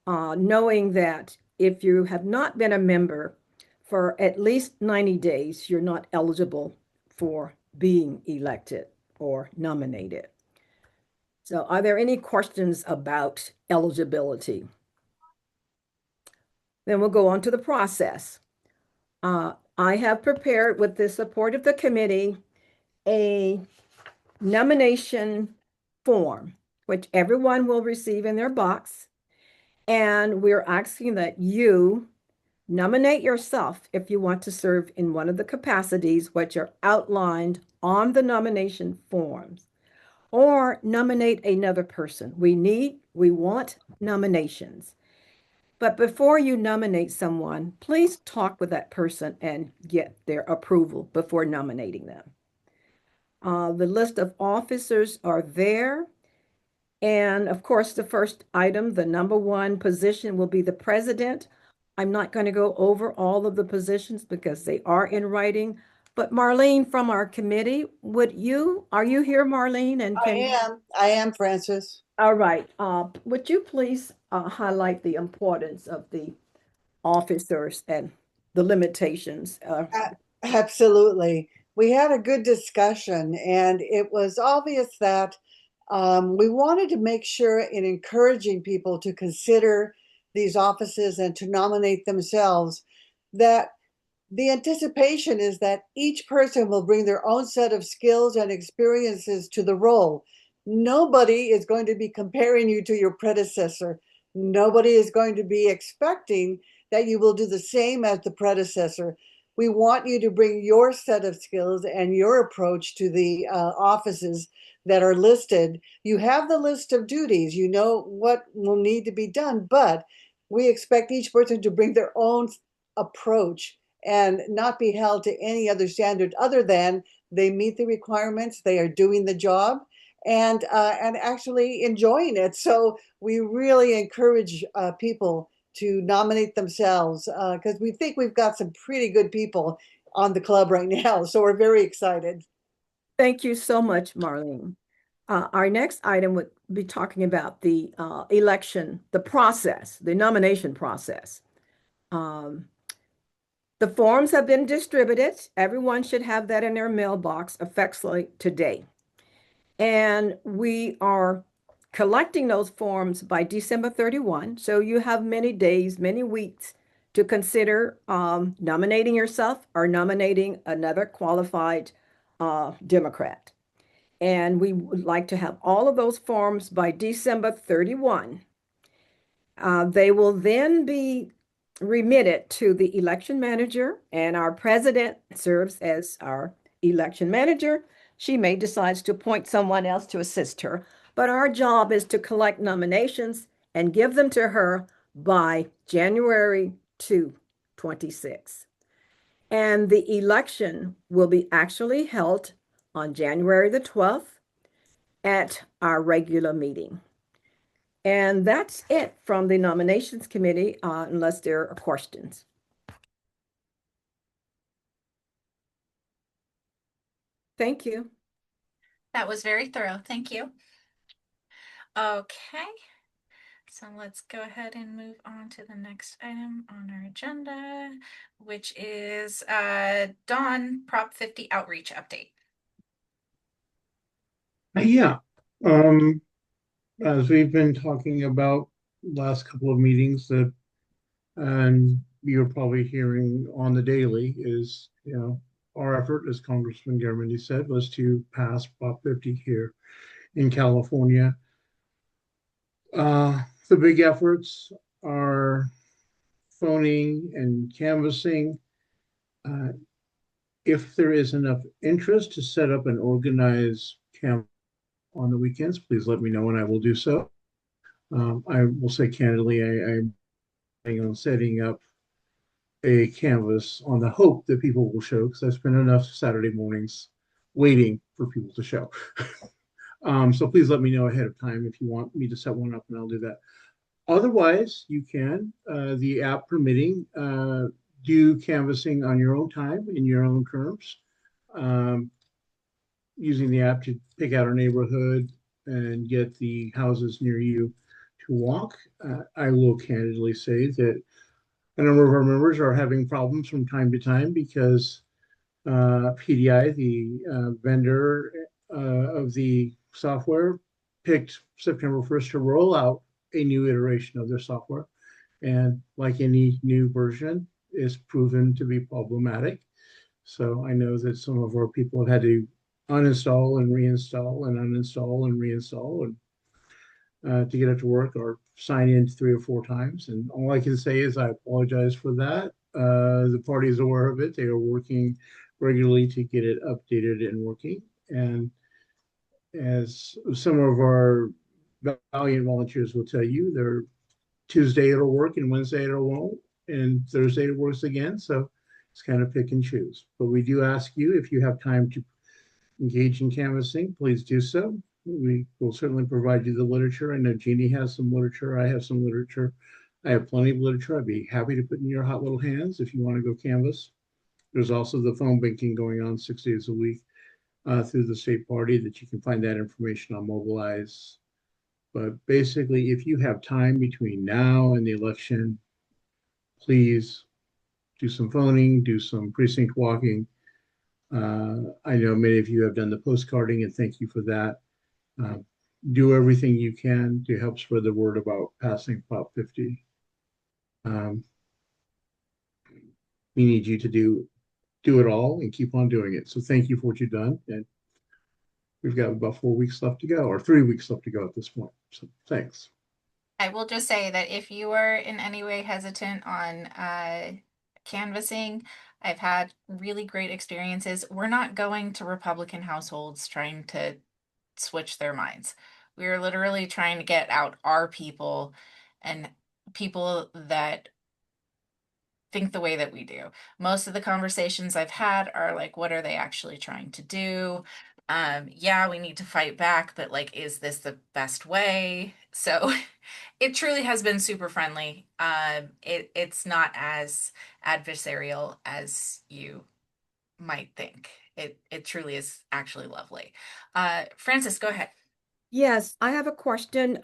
knowing that if you have not been a member for at least 90 days, you're not eligible for being elected or nominated. So are there any questions about eligibility? Then we'll go on to the process. I have prepared, with the support of the committee, a nomination form, which everyone will receive in their box. And we're asking that you nominate yourself if you want to serve in one of the capacities which are outlined on the nomination forms, or nominate another person. We want nominations. But before you nominate someone, please talk with that person and get their approval before nominating them. The list of officers are there. And of course, the first item, the number one position, will be the president. I'm not going to go over all of the positions because they are in writing. But Marlene from our committee, are you here, Marlene? And I am, Francis. All right. Would you please highlight the importance of the officers and the limitations? Absolutely. We had a good discussion, and it was obvious that we wanted to make sure in encouraging people to consider these offices and to nominate themselves, that the anticipation is that each person will bring their own set of skills and experiences to the role. Nobody is going to be comparing you to your predecessor. Nobody is going to be expecting that you will do the same as the predecessor. We want you to bring your set of skills and your approach to the offices that are listed. You have the list of duties, you know what will need to be done, but we expect each person to bring their own approach and not be held to any other standard other than they meet the requirements, they are doing the job, and actually enjoying it. So we really encourage people to nominate themselves, because we think we've got some pretty good people on the club right now. So we're very excited. Thank you so much, Marlene. Our next item would be talking about the election, the process, the nomination process. Um, the forms have been distributed. Everyone should have that in their mailbox effectively today. And we are collecting those forms by December 31. So you have many days, many weeks to consider nominating yourself or nominating another qualified Democrat. And we would like to have all of those forms by December 31. They will then be remitted to the election manager, and our president serves as our election manager. She may decide to appoint someone else to assist her, but our job is to collect nominations and give them to her by January 26. And the election will be actually held on January the 12th at our regular meeting. And that's it from the nominations committee, unless there are questions. Thank you. That was very thorough. Thank you. Okay. So let's go ahead and move on to the next item on our agenda, which is Dawn Prop 50 outreach update. Yeah. As we've been talking about last couple of meetings that, and you're probably hearing on the daily is, our effort, as Congressman Garamendi said, was to pass Prop 50 here in California. The big efforts are phoning and canvassing. If there is enough interest to set up an organized camp on the weekends, please let me know and I will do so. I will say candidly, I'm planning on setting up a canvas on the hope that people will show, because I spent enough Saturday mornings waiting for people to show. So please let me know ahead of time if you want me to set one up, and I'll do that. Otherwise, you can, the app permitting, do canvassing on your own time in your own terms, using the app to pick out a neighborhood and get the houses near you to walk. I will candidly say that a number of our members are having problems from time to time because PDI, the vendor of the software, picked September 1st to roll out a new iteration of their software. And like any new version, is proven to be problematic. So I know that some of our people have had to uninstall and reinstall and uninstall and reinstall and to get it to work, or sign in 3 or 4 times. And all I can say is I apologize for that. The party is aware of it. They are working regularly to get it updated and working. And as some of our valiant volunteers will tell you, they're Tuesday it'll work and Wednesday it won't, and Thursday it works again. So it's kind of pick and choose. But we do ask you, if you have time to engage in canvassing, please do so. We will certainly provide you the literature. I know Jeannie has some literature. I have some literature. I have plenty of literature. I'd be happy to put in your hot little hands if you want to go canvass. There's also the phone banking going on 6 days a week through the state party that you can find that information on Mobilize. But basically, if you have time between now and the election, please do some phoning, do some precinct walking. I know many of you have done the postcarding, and thank you for that. Do everything you can to help spread the word about passing Prop 50. We need you to do it all and keep on doing it. So thank you for what you've done. And we've got about 4 weeks left to go, or 3 weeks left to go at this point. So thanks. I will just say that if you are in any way hesitant on canvassing, I've had really great experiences. We're not going to Republican households trying to switch their minds. We are literally trying to get out our people and people that think the way that we do. Most of the conversations I've had are like, what are they actually trying to do? Yeah, we need to fight back, but like, is this the best way? So it truly has been super friendly. It's not as adversarial as you might think. It truly is actually lovely. Francis, go ahead. Yes, I have a question.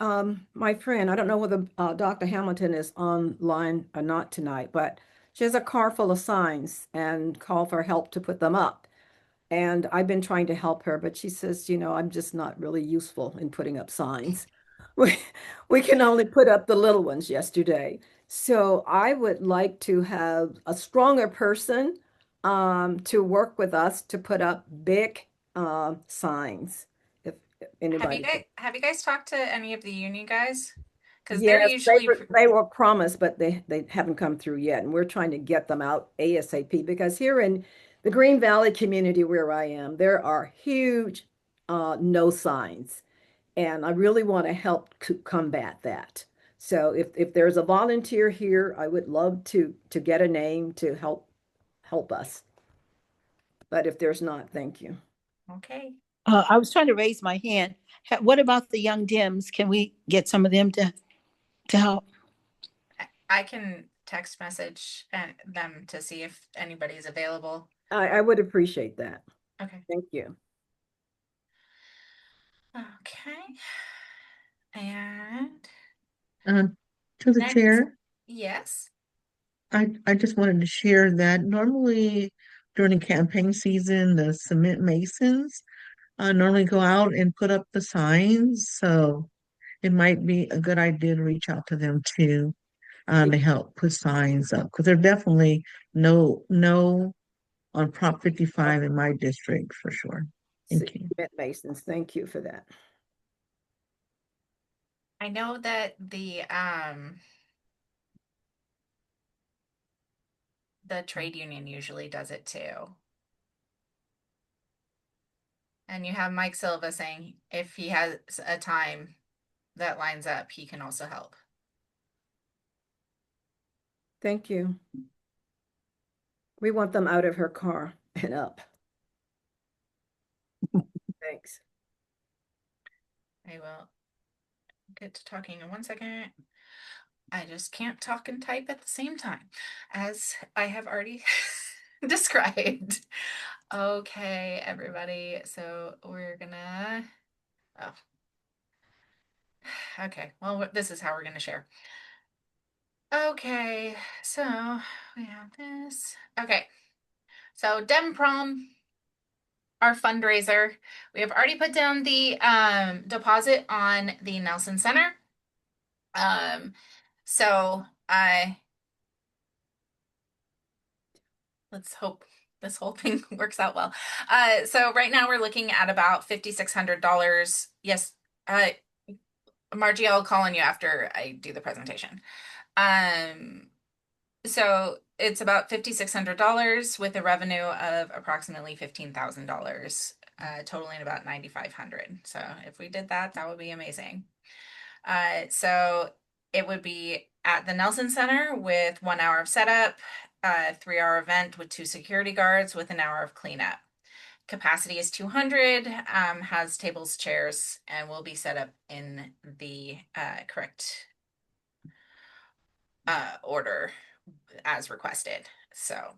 My friend, I don't know whether Dr. Hamilton is online or not tonight, but she has a car full of signs and call for help to put them up. And I've been trying to help her, but she says, I'm just not really useful in putting up signs. We, we can only put up the little ones yesterday. So I would like to have a stronger person to work with us to put up big signs. If anybody. Have you guys talked to any of the union guys? Because they're Yes, usually they were promised, but they haven't come through yet. And we're trying to get them out ASAP because here in the Green Valley community where I am, there are huge no signs. And I really want to help combat that. So if there's a volunteer here, I would love to get a name to help us. But if there's not, thank you. okay. I was trying to raise my hand. What about the young Dems? Can we get some of them to help? I can text message them to see if anybody's available. I would appreciate that. Okay. Thank you. Okay. And To the next, chair, yes. I just wanted to share that normally during the campaign season, the cement masons normally go out and put up the signs. So it might be a good idea to reach out to them too, to help put signs up because there's definitely no on Prop 55 in my district for sure. Thank you. Masons, thank you for that. I know that the trade union usually does it too. And you have Mike Silva saying if he has a time that lines up, he can also help. Thank you. We want them out of her car and up. Thanks. I will get to talking in 1 second. I just can't talk and type at the same time, as I have already described. Okay, everybody. So we're gonna, oh, okay. Well, this is how we're gonna share. Okay, so we have this. Okay, so Dem Prom, our fundraiser. We have already put down the deposit on the Nelson Center. So let's hope this whole thing works out well. So right now we're looking at about $5,600. Yes, Margie, I'll call on you after I do the presentation. So it's about $5,600 with a revenue of approximately $15,000, totaling about $9,500. So if we did that, that would be amazing. So it would be at the Nelson Center with 1 hour of setup, a 3-hour event with 2 security guards with an hour of cleanup. Capacity is 200, has tables, chairs, and will be set up in the correct order as requested. So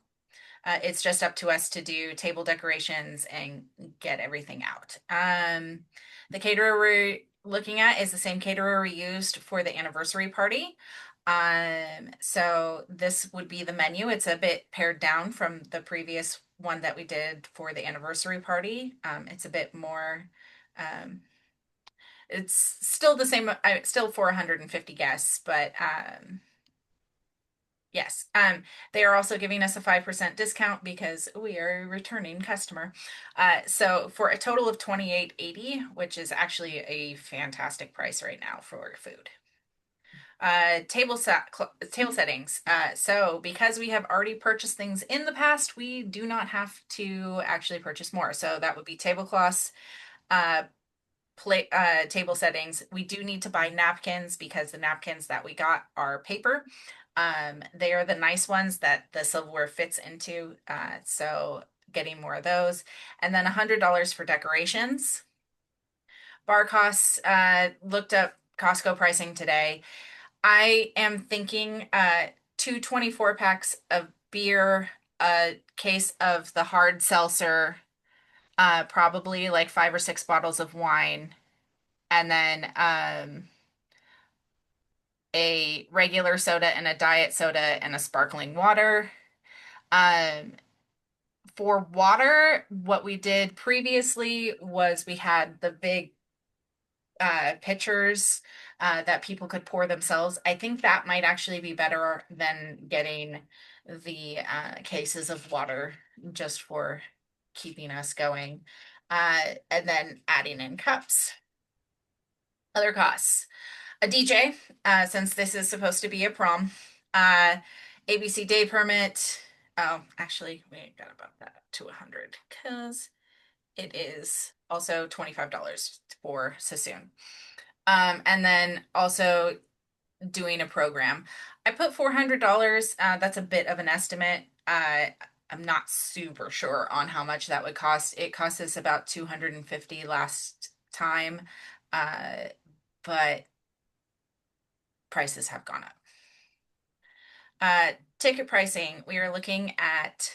it's just up to us to do table decorations and get everything out. The caterer we're looking at is the same caterer we used for the anniversary party. So this would be the menu. It's a bit pared down from the previous one that we did for the anniversary party. It's a bit more, it's still the same, still 450 guests, but yes, they are also giving us a 5% discount because we are a returning customer. So for a total of $28.80, which is actually a fantastic price right now for food. Table settings. So because we have already purchased things in the past, we do not have to actually purchase more. So that would be tablecloths, table settings. We do need to buy napkins because the napkins that we got are paper. They are the nice ones that the silverware fits into. So getting more of those. And then $100 for decorations. Bar costs, looked up Costco pricing today. I am thinking 2 24 packs of beer, a case of the hard seltzer, probably like 5 or 6 bottles of wine, and then a regular soda and a diet soda and a sparkling water. Um, for water, what we did previously was we had the big pitchers that people could pour themselves. I think that might actually be better than getting the cases of water just for keeping us going. And then adding in cups. Other costs. A DJ, since this is supposed to be a prom. ABC day permit. Oh, actually, we got about that up to 100 because it is also $25 for Sassoon. And then also doing a program. I put $400. That's a bit of an estimate. I'm not super sure on how much that would cost. It cost us about 250 last time, but prices have gone up. Ticket pricing, we are looking at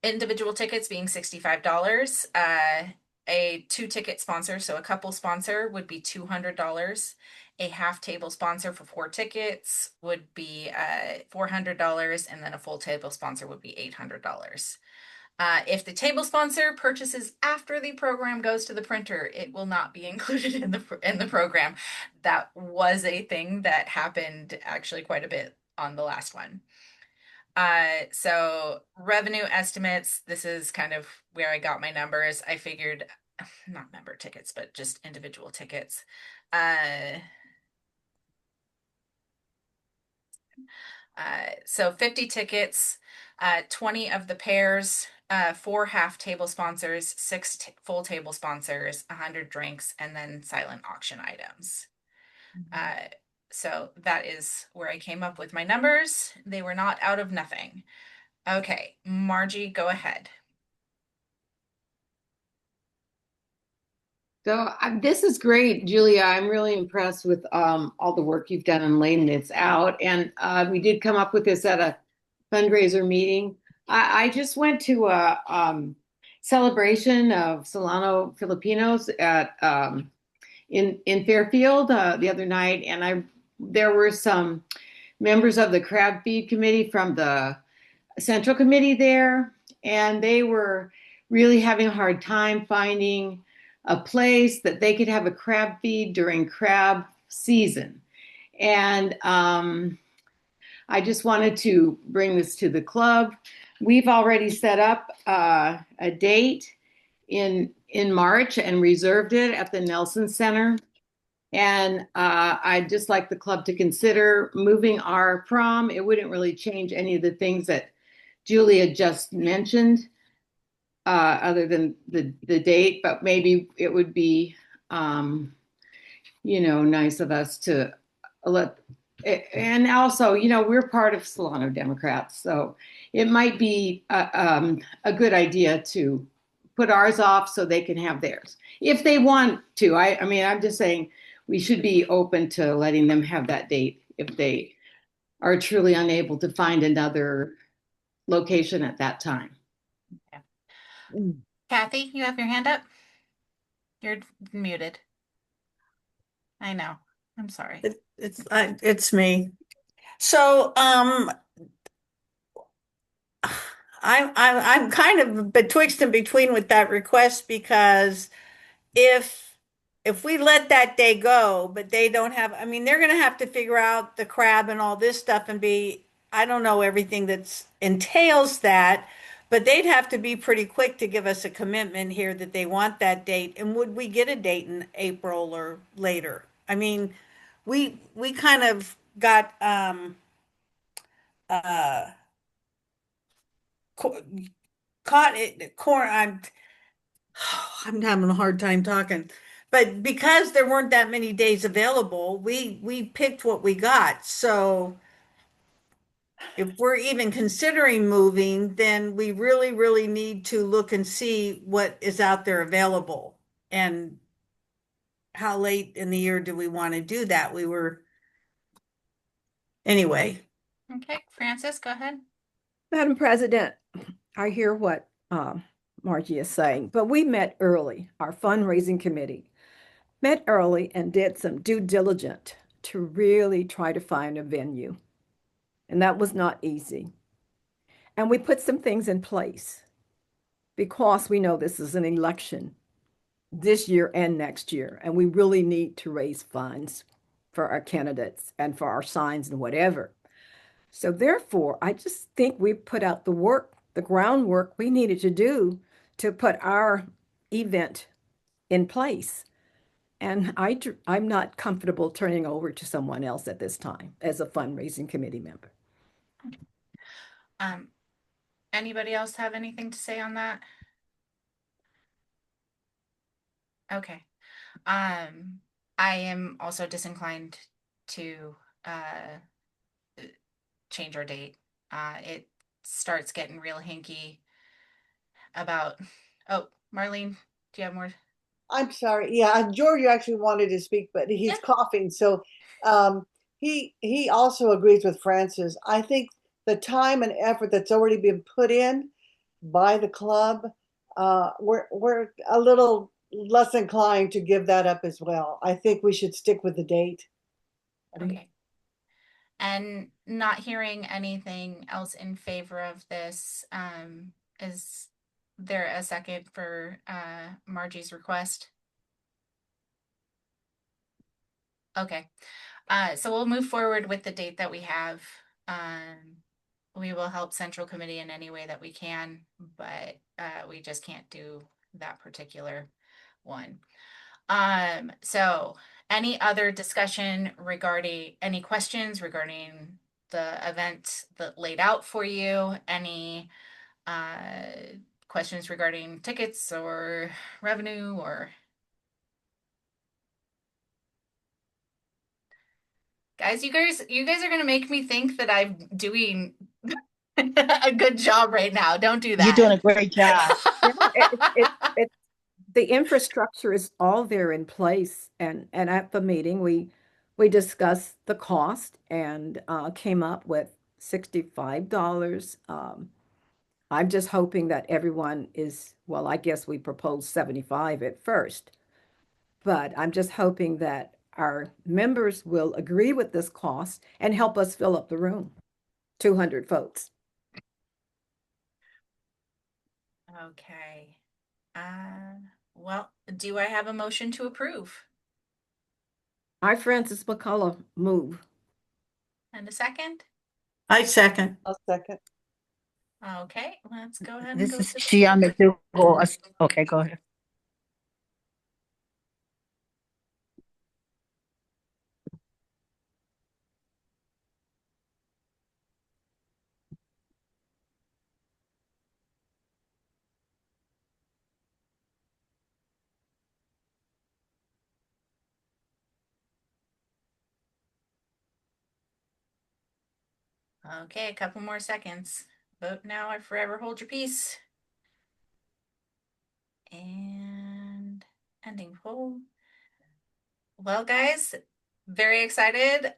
individual tickets being $65. A 2 ticket sponsor, so a couple sponsor, would be $200. A half table sponsor for 4 tickets would be $400, and then a full table sponsor would be $800. If the table sponsor purchases after the program goes to the printer, it will not be included in the program. That was a thing that happened actually quite a bit on the last one. So revenue estimates, this is kind of where I got my numbers. I figured, not member tickets, but just individual tickets. So 50 tickets, 20 of the pairs, 4 half table sponsors, 6 full table sponsors, 100 drinks, and then silent auction items. So that is where I came up with my numbers. They were not out of nothing. Okay, Margie, go ahead. So this is great, Julia. I'm really impressed with all the work you've done on laying this out. And we did come up with this at a fundraiser meeting. I just went to a celebration of Solano Filipinos at in Fairfield the other night, and there were some members of the crab feed committee from the central committee there, and they were really having a hard time finding a place that they could have a crab feed during crab season. And I just wanted to bring this to the club. We've already set up a date in March and reserved it at the Nelson Center. And I'd just like the club to consider moving our prom. It wouldn't really change any of the things that Julia just mentioned, other than the date, but maybe it would be, nice of us to let, and also, we're part of Solano Democrats, so it might be a good idea to put ours off so they can have theirs if they want to. I mean, I'm just saying we should be open to letting them have that date if they are truly unable to find another location at that time. Kathy, you have your hand up? You're muted. I know. I'm sorry. It's me. So I'm kind of betwixt and between with that request, because if we let that day go, but they don't have, I mean, they're going to have to figure out the crab and all this stuff and I don't know everything that entails that, but they'd have to be pretty quick to give us a commitment here that they want that date. And would we get a date in April or later? I mean, we kind of got caught it I'm having a hard time talking. But because there weren't that many days available, we picked what we got. So if we're even considering moving, then we really, really need to look and see what is out there available. And how late in the year do we want to do that? Anyway. Okay, Francis, go ahead. Madam President, I hear what Margie is saying, but we met early. Our fundraising committee met early and did some due diligence to really try to find a venue. And that was not easy. And we put some things in place because we know this is an election this year and next year, and we really need to raise funds for our candidates and for our signs and whatever. So therefore, I just think we put out the work, the groundwork we needed to do to put our event in place. And I'm not comfortable turning over to someone else at this time as a fundraising committee member. Anybody else have anything to say on that? Okay. I am also disinclined to change our date. It starts getting real hinky about, oh, Marlene, do you have more? I'm sorry. Yeah, George actually wanted to speak, but he's Yeah. coughing. So he also agrees with Francis. I think the time and effort that's already been put in by the club, we're a little less inclined to give that up as well. I think we should stick with the date. Okay. And not hearing anything else in favor of this, is there a second for Margie's request? Okay. So we'll move forward with the date that we have. We will help Central Committee in any way that we can, but we just can't do that particular one. So any other discussion regarding any questions regarding the event that laid out for you? Any questions regarding tickets or revenue or guys, you guys are gonna make me think that I'm doing a good job right now. Don't do that. You're doing a great job. The infrastructure is all there in place. And at the meeting, we discussed the cost and came up with $65. I'm just hoping that everyone is, well, I guess we proposed 75 at first, but I'm just hoping that our members will agree with this cost and help us fill up the room. 200 votes. Okay. Well, do I have a motion to approve? I, Francis McCullough, move. And a second? I second. I'll second. Okay, let's go ahead and This go is to the Gian vote. McDougal. Okay, go ahead. Okay, a couple more seconds. Vote now or forever hold your peace. And ending poll. Well, guys, very excited.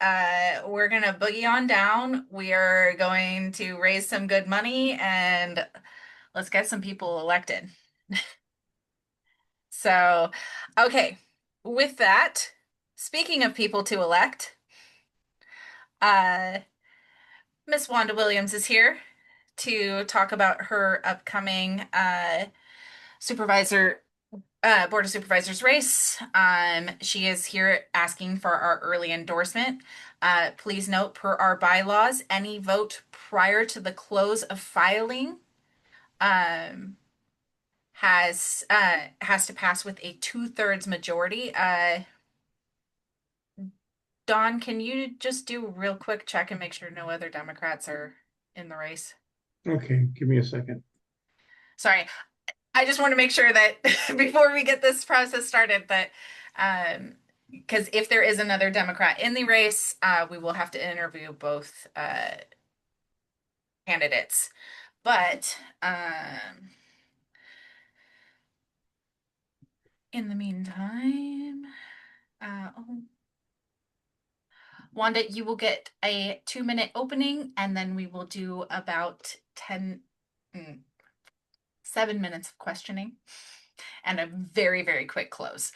We're gonna boogie on down. We are going to raise some good money and let's get some people elected. So, okay, with that, speaking of people to elect, Miss Wanda Williams is here to talk about her upcoming supervisor Board of Supervisors race. She is here asking for our early endorsement. Please note, per our bylaws, any vote prior to the close of filing has to pass with a 2/3 majority. Dawn, can you just do a real quick check and make sure no other Democrats are in the race? Okay, give me a second. Sorry, I just want to make sure that before we get this process started, that because if there is another Democrat in the race, we will have to interview both candidates. But in the meantime, Oh. Wanda, you will get a 2-minute opening, and then we will do about 7 minutes of questioning and a very, very quick close.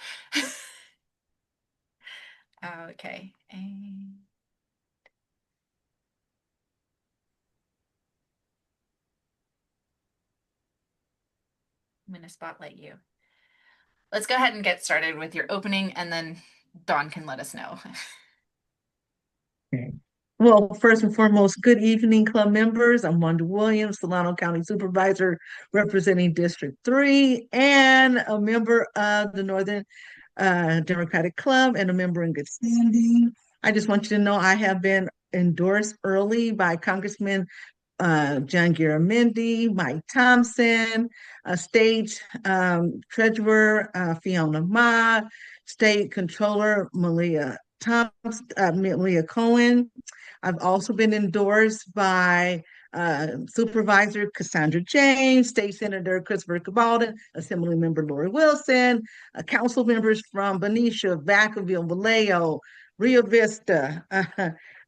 Okay. I'm going to spotlight you. Let's go ahead and get started with your opening, and then Dawn can let us know. Okay. Well, first and foremost, good evening, club members. I'm Wanda Williams, Solano County Supervisor representing District 3 and a member of the Northern Democratic Club and a member in good standing. I just want you to know I have been endorsed early by Congressman John Garamendi, Mike Thompson, State Treasurer Fiona Ma, State Controller Malia Cohen. I've also been endorsed by Supervisor Cassandra James, State Senator Christopher Cabaldon, Assembly Member Lori Wilson, council members from Benicia, Vacaville, Vallejo, Rio Vista,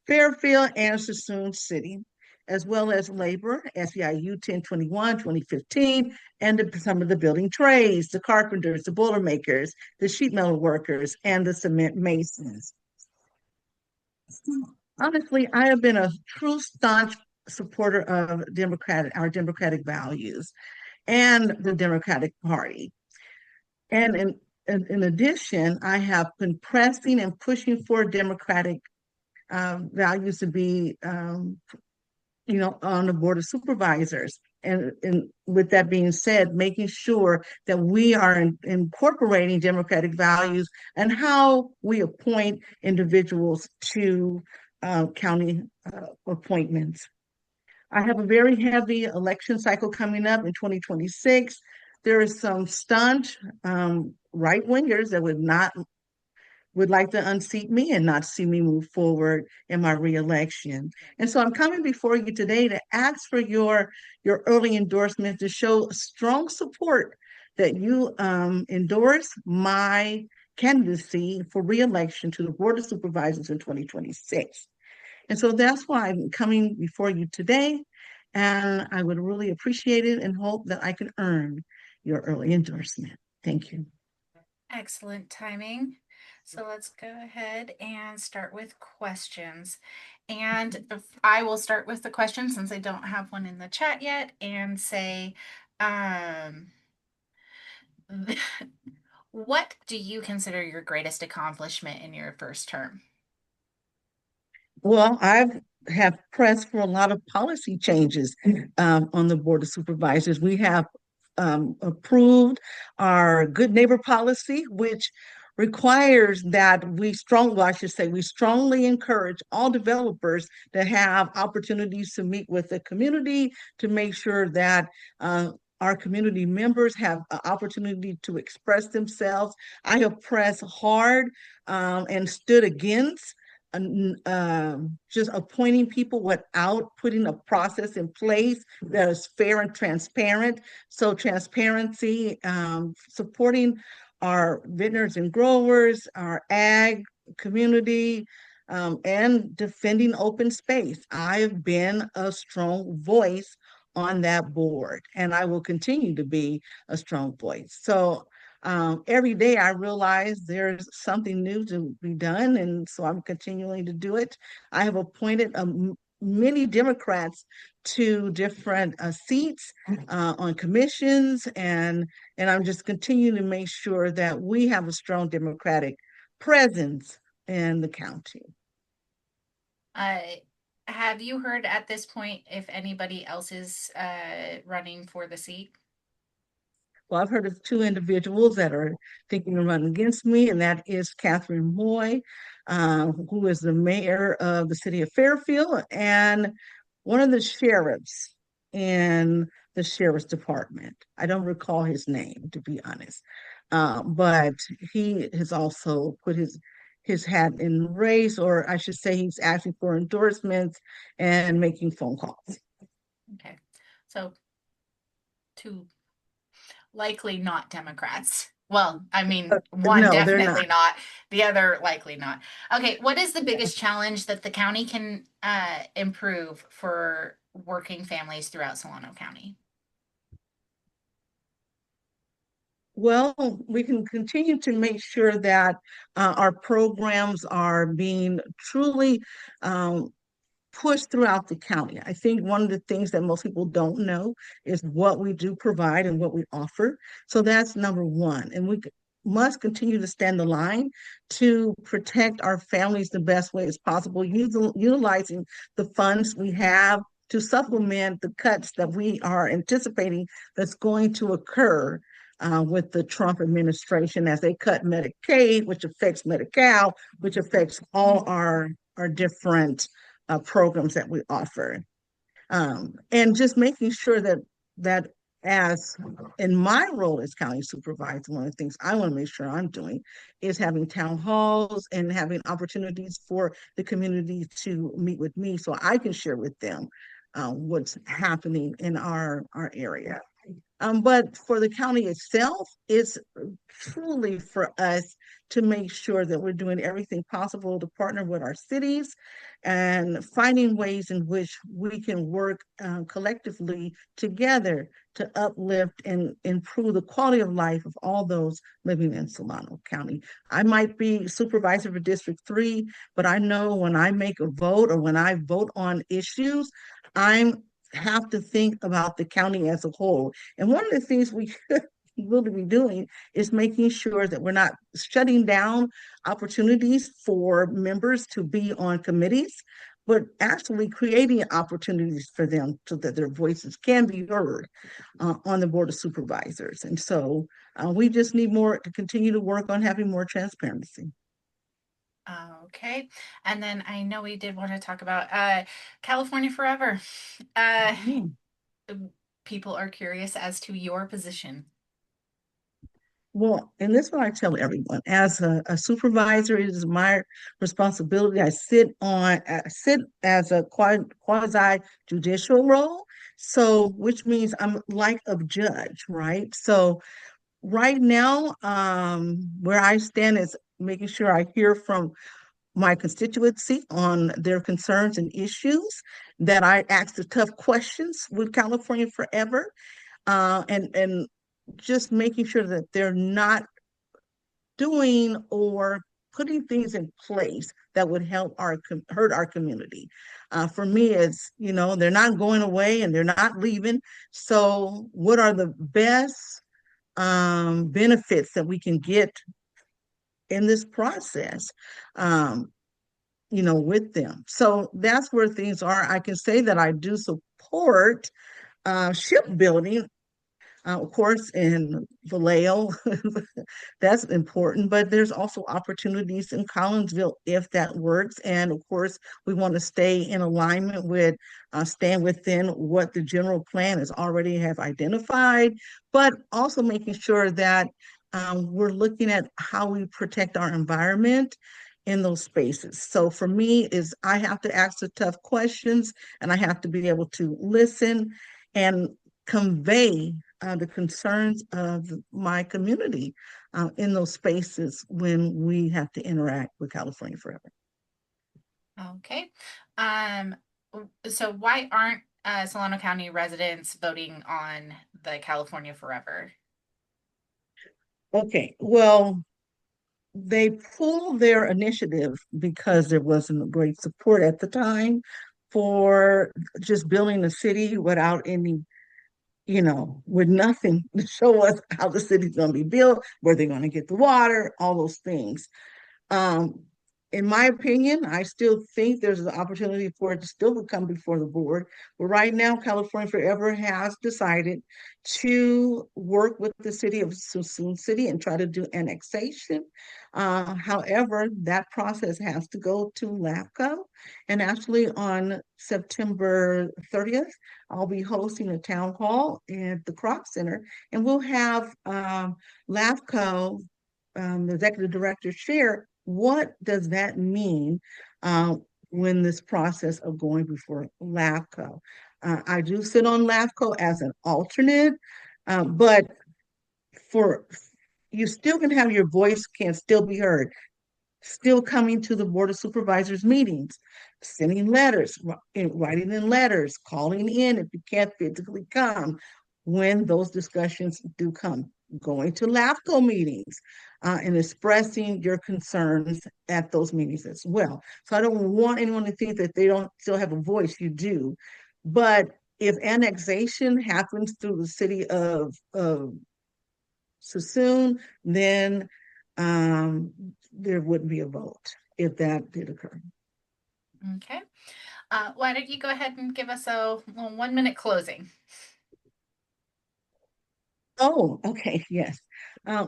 Fairfield, and Sassoon City, as well as labor, SEIU 1021, 2015, and some of the building trades, the carpenters, the boilermakers, the sheet metal workers, and the cement masons. Honestly, I have been a true staunch supporter of our democratic values and the Democratic Party. And in addition, I have been pressing and pushing for democratic values to be on the Board of Supervisors. And with that being said, making sure that we are incorporating democratic values and how we appoint individuals to county appointments. I have a very heavy election cycle coming up in 2026. There is some staunch right-wingers that would like to unseat me and not see me move forward in my reelection. And so I'm coming before you today to ask for your early endorsement to show strong support that you endorse my candidacy for reelection to the Board of Supervisors in 2026. And so that's why I'm coming before you today. And I would really appreciate it and hope that I can earn your early endorsement. Thank you. Excellent timing. So let's go ahead and start with questions. And I will start with the question since I don't have one in the chat yet and say, what do you consider your greatest accomplishment in your first term? Well, have pressed for a lot of policy changes on the Board of Supervisors. We have approved our good neighbor policy, which requires that we strongly encourage all developers to have opportunities to meet with the community to make sure that our community members have an opportunity to express themselves. I have pressed hard and stood against just appointing people without putting a process in place that is fair and transparent. So transparency, supporting our vendors and growers, our ag community, and defending open space. I've been a strong voice on that board, and I will continue to be a strong voice. So every day I realize there's something new to be done, and so I'm continuing to do it. I have appointed many Democrats to different seats on commissions, and I'm just continuing to make sure that we have a strong Democratic presence in the county. Have you heard at this point if anybody else is running for the seat? Well, I've heard of two individuals that are thinking of running against me, and that is Catherine Moy, who is the mayor of the city of Fairfield, and one of the sheriffs in the sheriff's department. I don't recall his name, to be honest, but he has also put his hat in the race, or I should say he's asking for endorsements and making phone calls. Okay, so two likely not Democrats Well, I mean, one No, they're definitely not. not, the other likely not. Okay, what is the biggest challenge that the county can improve for working families throughout Solano County? Well, we can continue to make sure that our programs are being truly pushed throughout the county. I think one of the things that most people don't know is what we do provide and what we offer. So that's number one. And must continue to stand the line to protect our families the best way as possible, utilizing the funds we have to supplement the cuts that we are anticipating that's going to occur with the Trump administration as they cut Medicaid, which affects Medi-Cal, which affects all our different programs that we offer. And just making sure that as in my role as county supervisor, one of the things I want to make sure I'm doing is having town halls and having opportunities for the community to meet with me so I can share with them what's happening in our area. But for the county itself, it's truly for us to make sure that we're doing everything possible to partner with our cities and finding ways in which we can work collectively together to uplift and improve the quality of life of all those living in Solano County. I might be supervisor for District 3, but I know when I make a vote or when I vote on issues, I'm have to think about the county as a whole. And one of the things we should really be doing is making sure that we're not shutting down opportunities for members to be on committees, but actually creating opportunities for them so that their voices can be heard on the Board of Supervisors. And so we just need more to continue to work on having more transparency. Okay, and then I know we did want to talk about California Forever. People are curious as to your position. Well, and this is what I tell everyone. As a supervisor, it is my responsibility. I sit as a quasi judicial role. So, which means I'm like a judge, right? So right now, where I stand is making sure I hear from my constituency on their concerns and issues, that I ask the tough questions with California Forever, and just making sure that they're not doing or putting things in place that would hurt our community. For me, it's, they're not going away and they're not leaving. So what are the best benefits that we can get in this process? With them. So that's where things are. I can say that I do support shipbuilding, of course, in Vallejo. That's important, but there's also opportunities in Collinsville if that works. And of course, we want to stay in alignment with, staying within what the general plan is already have identified, but also making sure that we're looking at how we protect our environment in those spaces. So for me is I have to ask the tough questions and I have to be able to listen and convey the concerns of my community in those spaces when we have to interact with California Forever. Okay. So why aren't Solano County residents voting on the California Forever? Okay, well, they pulled their initiative because there wasn't great support at the time for just building a city without any, with nothing to show us how the city's going to be built, where they're going to get the water, all those things. In my opinion, I still think there's an opportunity for it to still come before the board. But right now, California Forever has decided to work with the city of Suisun City and try to do annexation. However, that process has to go to LAFCO. And actually on September 30th, I'll be hosting a town hall at the Kroc Center, and we'll have LAFCO, the executive director, share what does that mean when this process of going before LAFCO. I do sit on LAFCO as an alternate, but for you still can have your voice can still be heard, still coming to the Board of Supervisors meetings, sending letters, writing in letters, calling in if you can't physically come when those discussions do come, going to LAFCO meetings and expressing your concerns at those meetings as well. So I don't want anyone to think that they don't still have a voice. You do. But if annexation happens through the city of Sassoon, then there wouldn't be a vote if that did occur. Okay. Why don't you go ahead and give us a 1-minute closing? Oh, okay, yes.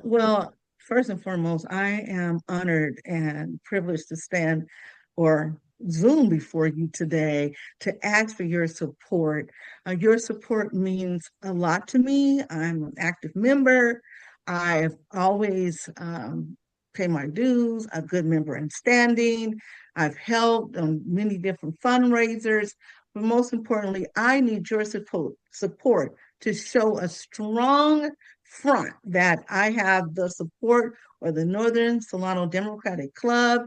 Well, first and foremost, I am honored and privileged to stand or Zoom before you today to ask for your support. Your support means a lot to me. I'm an active member. I've always paid my dues, a good member in standing. I've helped on many different fundraisers, but most importantly, I need your support to show a strong front that I have the support of the Northern Solano Democratic Club,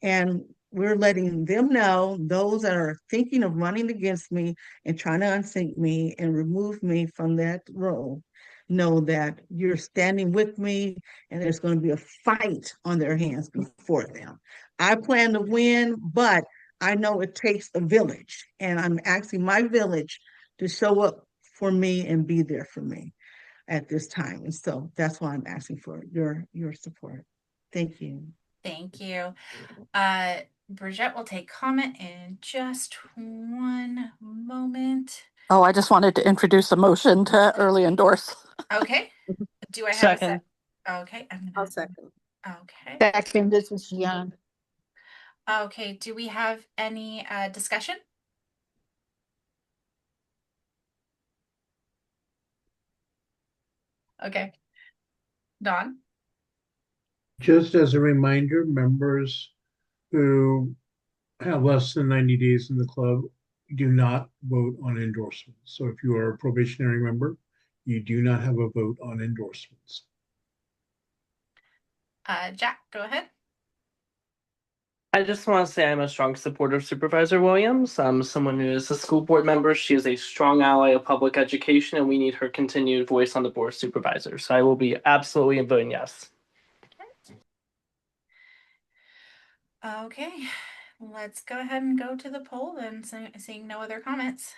and we're letting them know, those that are thinking of running against me and trying to unseat me and remove me from that role, know that you're standing with me and there's going to be a fight on their hands before them. I plan to win, but I know it takes a village, and I'm asking my village to show up for me and be there for me at this time. And so that's why I'm asking for your support. Thank you. Thank you. Bridget will take comment in just one moment. Oh, I just wanted to introduce a motion to early endorse. Okay. Do I have Second. a Okay. I'll second. Okay. Second, this is Jan. Okay. Do we have any discussion? Okay. Dawn? Just as a reminder, members who have less than 90 days in the club do not vote on endorsements. So if you are a probationary member, you do not have a vote on endorsements. Jack, go ahead. I just want to say I'm a strong supporter of Supervisor Williams. I'm someone who is a school board member. She is a strong ally of public education, and we need her continued voice on the board of supervisors. So I will be absolutely voting yes. Okay. Let's go ahead and go to the poll then, seeing no other comments.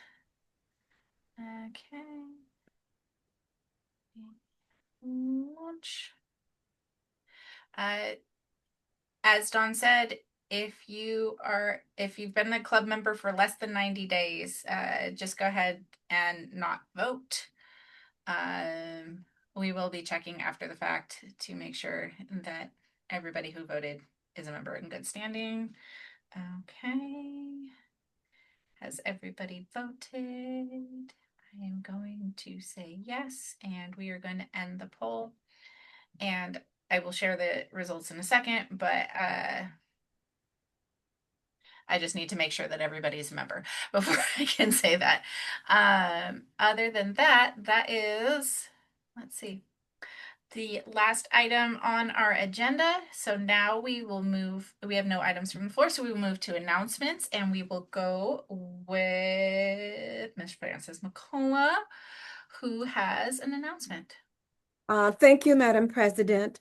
Okay. Launch. As Dawn said, if you've been a club member for less than 90 days, just go ahead and not vote. We will be checking after the fact to make sure that everybody who voted is a member in good standing. Okay. Has everybody voted? I am going to say yes, and we are going to end the poll. And I will share the results in a second, but I just need to make sure that everybody's a member before I can say that. Other than that, that is, let's see, the last item on our agenda. So now we will move, we have no items from the floor, so we will move to announcements, and we will go with Ms. Frances McCullough, who has an announcement. Thank you, Madam President.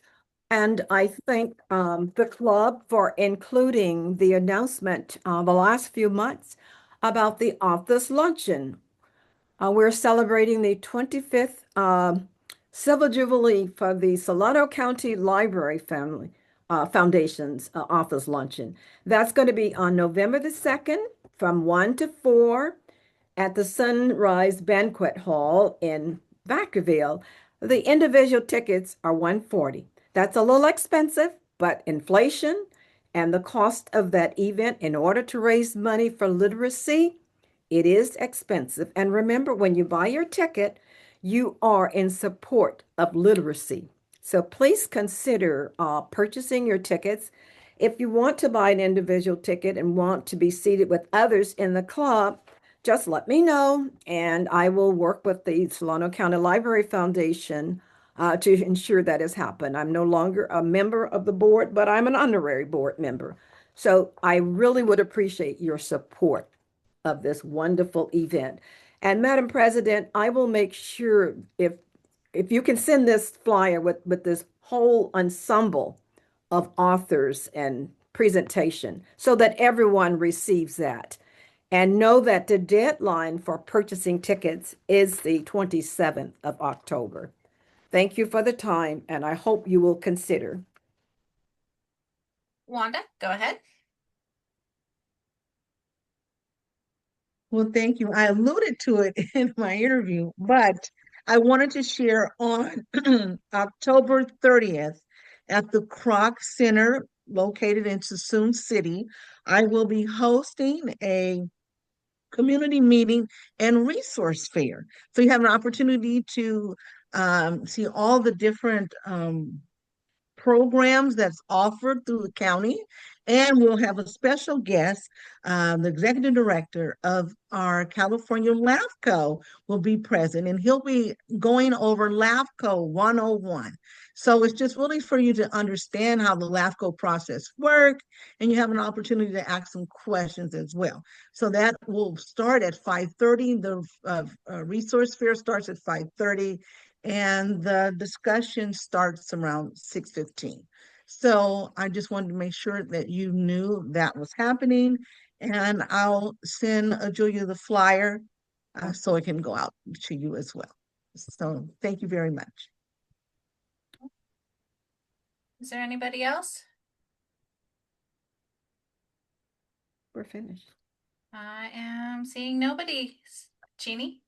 And I thank the club for including the announcement the last few months about the office luncheon. We're celebrating the 25th Civil Jubilee for the Solano County Library Foundation's office luncheon. That's going to be on November the 2nd from 1 to 4 at the Sunrise Banquet Hall in Vacaville. The individual tickets are $140. That's a little expensive, but inflation and the cost of that event in order to raise money for literacy, it is expensive. And remember, when you buy your ticket, you are in support of literacy. So please consider purchasing your tickets. If you want to buy an individual ticket and want to be seated with others in the club, just let me know, and I will work with the Solano County Library Foundation to ensure that has happened. I'm no longer a member of the board, but I'm an honorary board member. So I really would appreciate your support of this wonderful event. And Madam President, I will make sure if you can send this flyer with this whole ensemble of authors and presentation so that everyone receives that. And know that the deadline for purchasing tickets is the 27th of October. Thank you for the time, and I hope you will consider. Wanda, go ahead. Well, thank you. I alluded to it in my interview, but I wanted to share on October 30th at the Kroc Center located in Suisun City. I will be hosting a community meeting and resource fair. So you have an opportunity to see all the different programs that's offered through the county. And we'll have a special guest, the executive director of our California LAFCO will be present, and he'll be going over LAFCO 101. So it's just really for you to understand how the LAFCO process work, and you have an opportunity to ask some questions as well. So that will start at 5:30. The resource fair starts at 5:30 and the discussion starts around 6:15. So I just wanted to make sure that you knew that was happening, and I'll send Julia the flyer so it can go out to you as well. So thank you very much. Is there anybody else? We're finished. I am seeing nobody. Jeannie?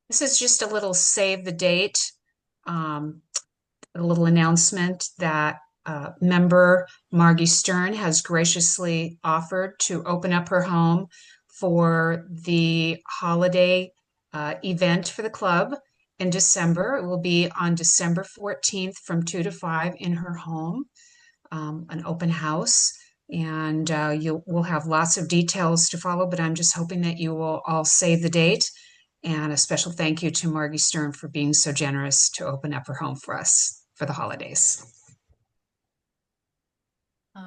This is just a little save the date, a little announcement that member Margie Stern has graciously offered to open up her home for the holiday event for the club in December. It will be on December 14th from 2 to 5 in her home, an open house. And we'll have lots of details to follow, but I'm just hoping that you will all save the date. And a special thank you to Margie Stern for being so generous to open up her home for us for the holidays.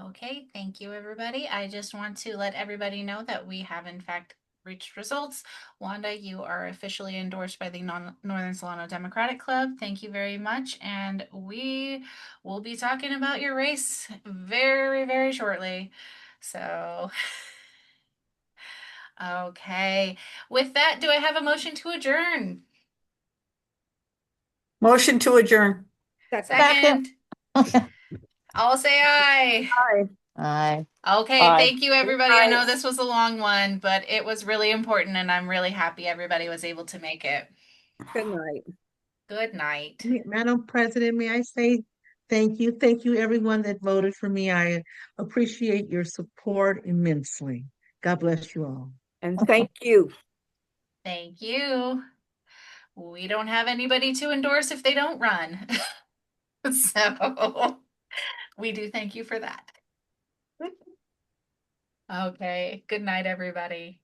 Okay, thank you, everybody. I just want to let everybody know that we have in fact reached results. Wanda, you are officially endorsed by the Northern Solano Democratic Club. Thank you very much. And we will be talking about your race very, very shortly. So, okay. With that, do I have a motion to adjourn? Motion to adjourn. Second. All say aye. Aye. Aye. Okay, Aye. thank you, everybody. I know Aye. this was a long one, but it was really important, and I'm really happy everybody was able to make it. Good night. Good night. Madam President, may I say thank you? Thank you, everyone that voted for me. I appreciate your support immensely. God bless you all. And thank you. Thank you. We don't have anybody to endorse if they don't run. So we do thank you for that. Okay, good night, everybody.